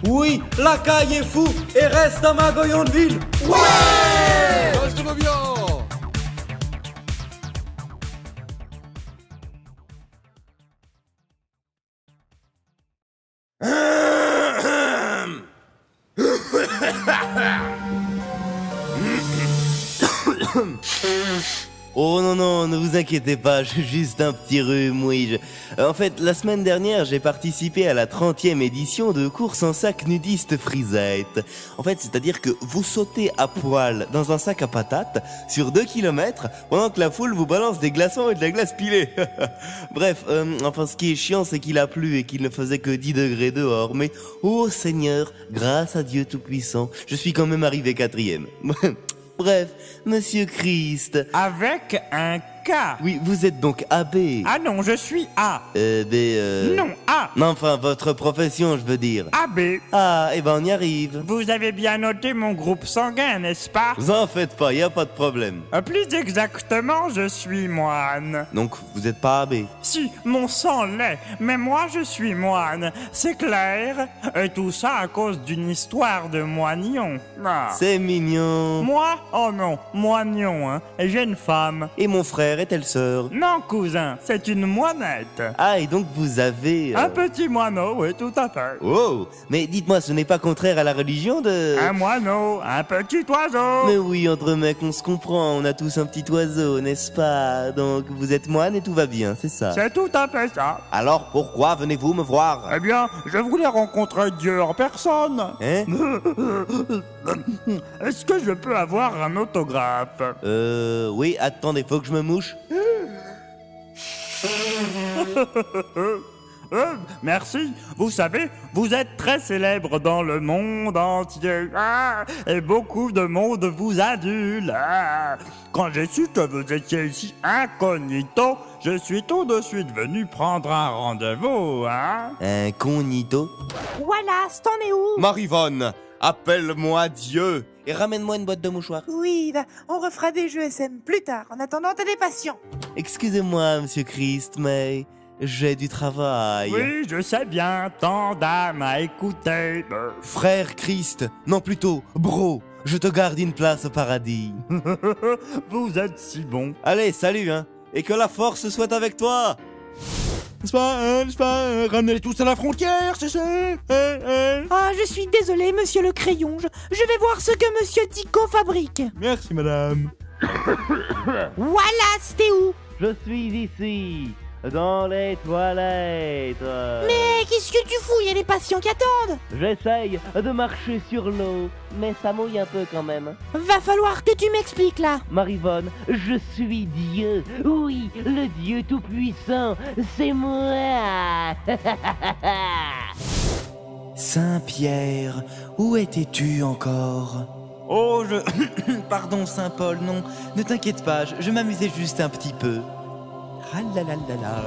Oui, Lacaille est fou et reste à Magoyonville. Ouais! Reste bien. Oh non, ne vous inquiétez pas, j'ai juste un petit rhume, oui. En fait, la semaine dernière, j'ai participé à la 30e édition de course en sac nudiste frisette. En fait, c'est-à-dire que vous sautez à poil dans un sac à patates sur 2 km pendant que la foule vous balance des glaçons et de la glace pilée. Bref, enfin, ce qui est chiant, c'est qu'il a plu et qu'il ne faisait que 10 degrés dehors. Mais, oh Seigneur, grâce à Dieu Tout-Puissant, je suis quand même arrivé 4e. Bref, Monsieur Christ. Avec un K. Oui, vous êtes donc AB. Ah non, je suis A. Non, A. Non, enfin, votre profession, je veux dire. AB. Ah, eh ben on y arrive. Vous avez bien noté mon groupe sanguin, n'est-ce pas? Vous en faites pas, y a pas de problème. Plus exactement, je suis moine. Donc, vous êtes pas AB? Si, mon sang l'est, mais moi je suis moine, c'est clair. Et tout ça à cause d'une histoire de moignon. Ah. C'est mignon. Moi? Oh non, moignon, hein. Et j'ai une femme. Et mon frère est-elle sœur? Non, cousin, c'est une moinette. Ah, et donc vous avez... Un petit moineau, oui, tout à fait. Oh, mais dites-moi, ce n'est pas contraire à la religion de... Un moineau, un petit oiseau. Mais oui, entre mecs, on se comprend, on a tous un petit oiseau, n'est-ce pas? Donc vous êtes moine et tout va bien, c'est ça? C'est tout à fait ça. Alors pourquoi venez-vous me voir? Eh bien, je voulais rencontrer Dieu en personne. Hein? Est-ce que je peux avoir un autographe? Oui, attendez, faut que je me mouche. Merci. Vous savez, vous êtes très célèbre dans le monde entier. Et beaucoup de monde vous adule. Quand j'ai su que vous étiez ici incognito, je suis tout de suite venu prendre un rendez-vous. Incognito? Wallace, t'en es où? Marivonne, appelle-moi Dieu et ramène-moi une boîte de mouchoirs. Oui, on refera des jeux SM plus tard. En attendant, t'as des patients. Excusez-moi, Monsieur Christ, mais j'ai du travail. Oui, je sais bien, tant d'âmes à écouter. Frère Christ, non plutôt, bro, je te garde une place au paradis. Vous êtes si bon. Allez, salut, hein, et que la force soit avec toi. N'est-ce pas, ramenez-les tous à la frontière, c'est ça? Ah, je suis désolé, monsieur le crayon. Je vais voir ce que monsieur Tico fabrique. Merci, madame. Wallace, t'es où? Je suis ici, dans les toilettes. Mais qu'est-ce que tu fous? Il y a des patients qui attendent. J'essaye de marcher sur l'eau, mais ça mouille un peu quand même. Va falloir que tu m'expliques là. Marivonne, je suis Dieu. Oui, le Dieu tout-puissant, c'est moi. Saint-Pierre, où étais-tu encore? Oh, Pardon, Saint-Paul, non, ne t'inquiète pas, je m'amusais juste un petit peu. Ah là là là là.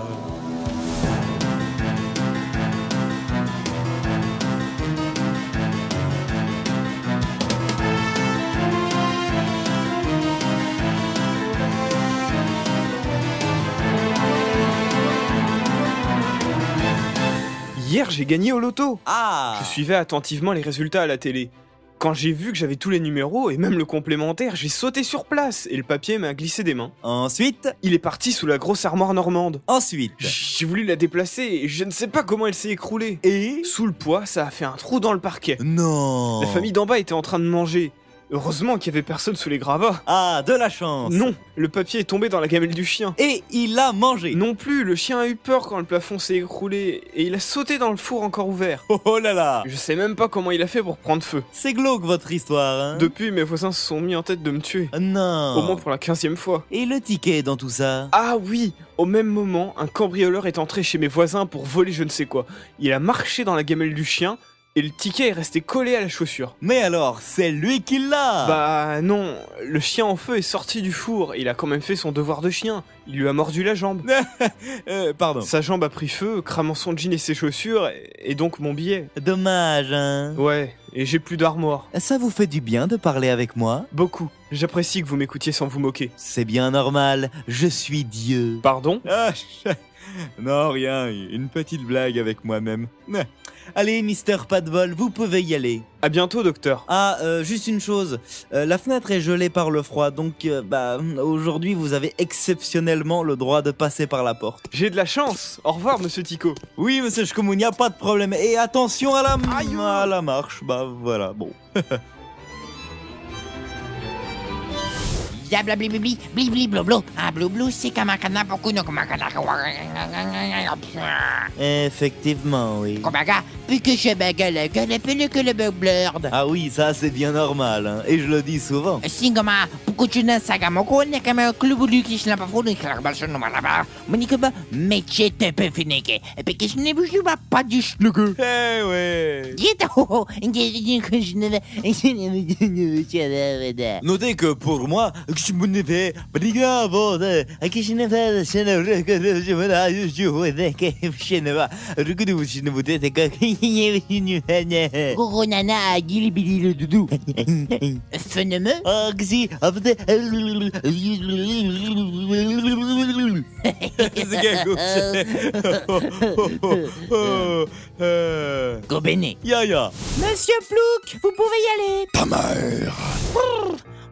Hier, j'ai gagné au loto. Ah! Je suivais attentivement les résultats à la télé. Quand j'ai vu que j'avais tous les numéros et même le complémentaire, j'ai sauté sur place et le papier m'a glissé des mains. Ensuite, il est parti sous la grosse armoire normande. Ensuite, j'ai voulu la déplacer et je ne sais pas comment elle s'est écroulée. Et sous le poids, ça a fait un trou dans le parquet. Non. La famille d'en bas était en train de manger. Heureusement qu'il y avait personne sous les gravats. Ah, de la chance. Non, le papier est tombé dans la gamelle du chien. Et il l'a mangé. Non plus, le chien a eu peur quand le plafond s'est écroulé et il a sauté dans le four encore ouvert. Oh là là. Je sais même pas comment il a fait pour prendre feu. C'est glauque votre histoire, hein. Depuis, mes voisins se sont mis en tête de me tuer. Non. Au moins pour la 15e fois. Et le ticket dans tout ça? Ah oui, au même moment, un cambrioleur est entré chez mes voisins pour voler je ne sais quoi. Il a marché dans la gamelle du chien et le ticket est resté collé à la chaussure. Mais alors, c'est lui qui l'a? Bah non, le chien en feu est sorti du four. Il a quand même fait son devoir de chien. Il lui a mordu la jambe. Pardon. Sa jambe a pris feu, cramant son jean et ses chaussures, et donc mon billet. Dommage, hein. Ouais, et j'ai plus d'armoire. Ça vous fait du bien de parler avec moi? Beaucoup. J'apprécie que vous m'écoutiez sans vous moquer. C'est bien normal, je suis Dieu. Pardon? Non, rien, une petite blague avec moi-même. Allez, Mister Pas de bol, vous pouvez y aller. À bientôt, docteur. Ah, juste une chose. La fenêtre est gelée par le froid, donc aujourd'hui vous avez exceptionnellement le droit de passer par la porte. J'ai de la chance. Au revoir, monsieur Tico. Oui, monsieur Shkomounia, pas de problème. Et attention à la marche. Bah voilà, bon. Ya blablabli, blibli bloblo. Un blou c'est comme un canard pour couno comme un canard. Effectivement, oui. Kobaga, plus que je bagueule, plus que le bug blurred. Ah oui, ça c'est bien normal, hein. Et je le dis souvent. Singoma, pourquoi tu n'as pas gamoko, n'est comme un club qui se l'a pas fourni, que la balche nous malaba. Monikoba, mais tu t'es pas fini. Et puis que je n'ai pas du schlugu. Eh ouais. Notez que pour moi, Nana, Gilibili le doudou. Phénomène. Gobéné. Yaya. Monsieur Plouc, vous pouvez y aller. Ta mère.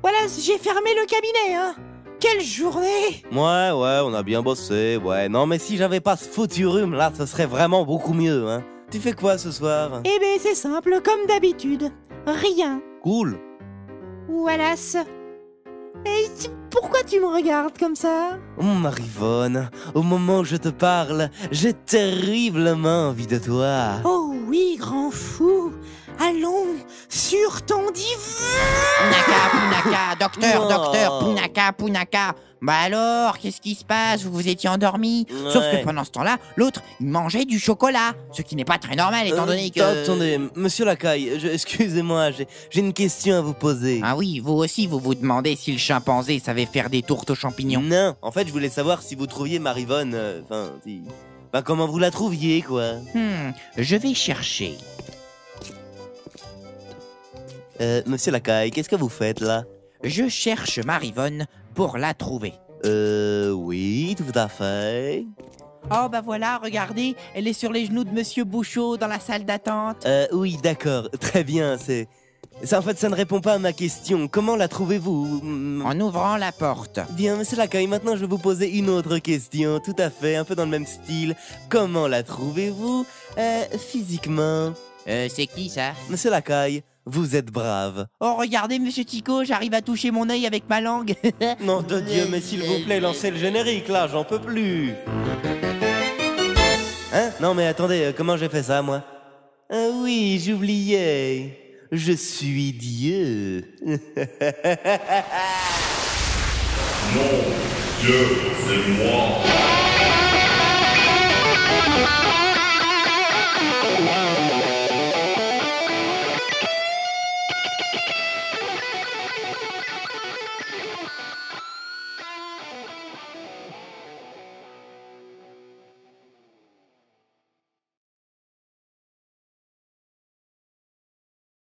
Voilà, j'ai fermé le cabinet, hein. Quelle journée. Ouais, on a bien bossé, ouais. Non, mais si j'avais pas ce foutu rhume, là, ce serait vraiment beaucoup mieux, hein. Tu fais quoi ce soir? Eh ben, c'est simple, comme d'habitude. Rien. Cool. Wallace. Et pourquoi tu me regardes comme ça? Oh, Marivonne, au moment où je te parle, j'ai terriblement envie de toi. Oh oui, grand fou. Allons sur ton divan. Punaka, docteur, Punaka. Bah alors, qu'est-ce qui se passe? Vous étiez endormi? Ouais. Sauf que pendant ce temps-là, l'autre, il mangeait du chocolat. Ce qui n'est pas très normal étant donné que... Attendez, monsieur Lacaille, excusez-moi, j'ai une question à vous poser. Ah oui, vous aussi, vous vous demandez si le chimpanzé savait faire des tourtes aux champignons. Non, en fait, je voulais savoir si vous trouviez Marivonne, comment vous la trouviez, quoi. Je vais chercher. Monsieur Lacaille, qu'est-ce que vous faites, là? Je cherche Marivonne pour la trouver. Oui, tout à fait. Oh bah voilà, regardez, elle est sur les genoux de Monsieur Bouchot dans la salle d'attente. Oui, d'accord, très bien, ça, en fait, ça ne répond pas à ma question. Comment la trouvez-vous? En ouvrant la porte. Bien, monsieur Lacaille, maintenant je vais vous poser une autre question, tout à fait, un peu dans le même style. Comment la trouvez-vous, physiquement? C'est qui, ça? Monsieur Lacaille, vous êtes brave. Oh, regardez, monsieur Tico, j'arrive à toucher mon œil avec ma langue. Non, de Dieu, mais s'il vous plaît, lancez le générique, là, j'en peux plus. Hein? Non, mais attendez, comment j'ai fait ça, moi? Ah oui, j'oubliais. Je suis Dieu. Non, Dieu, c'est moi.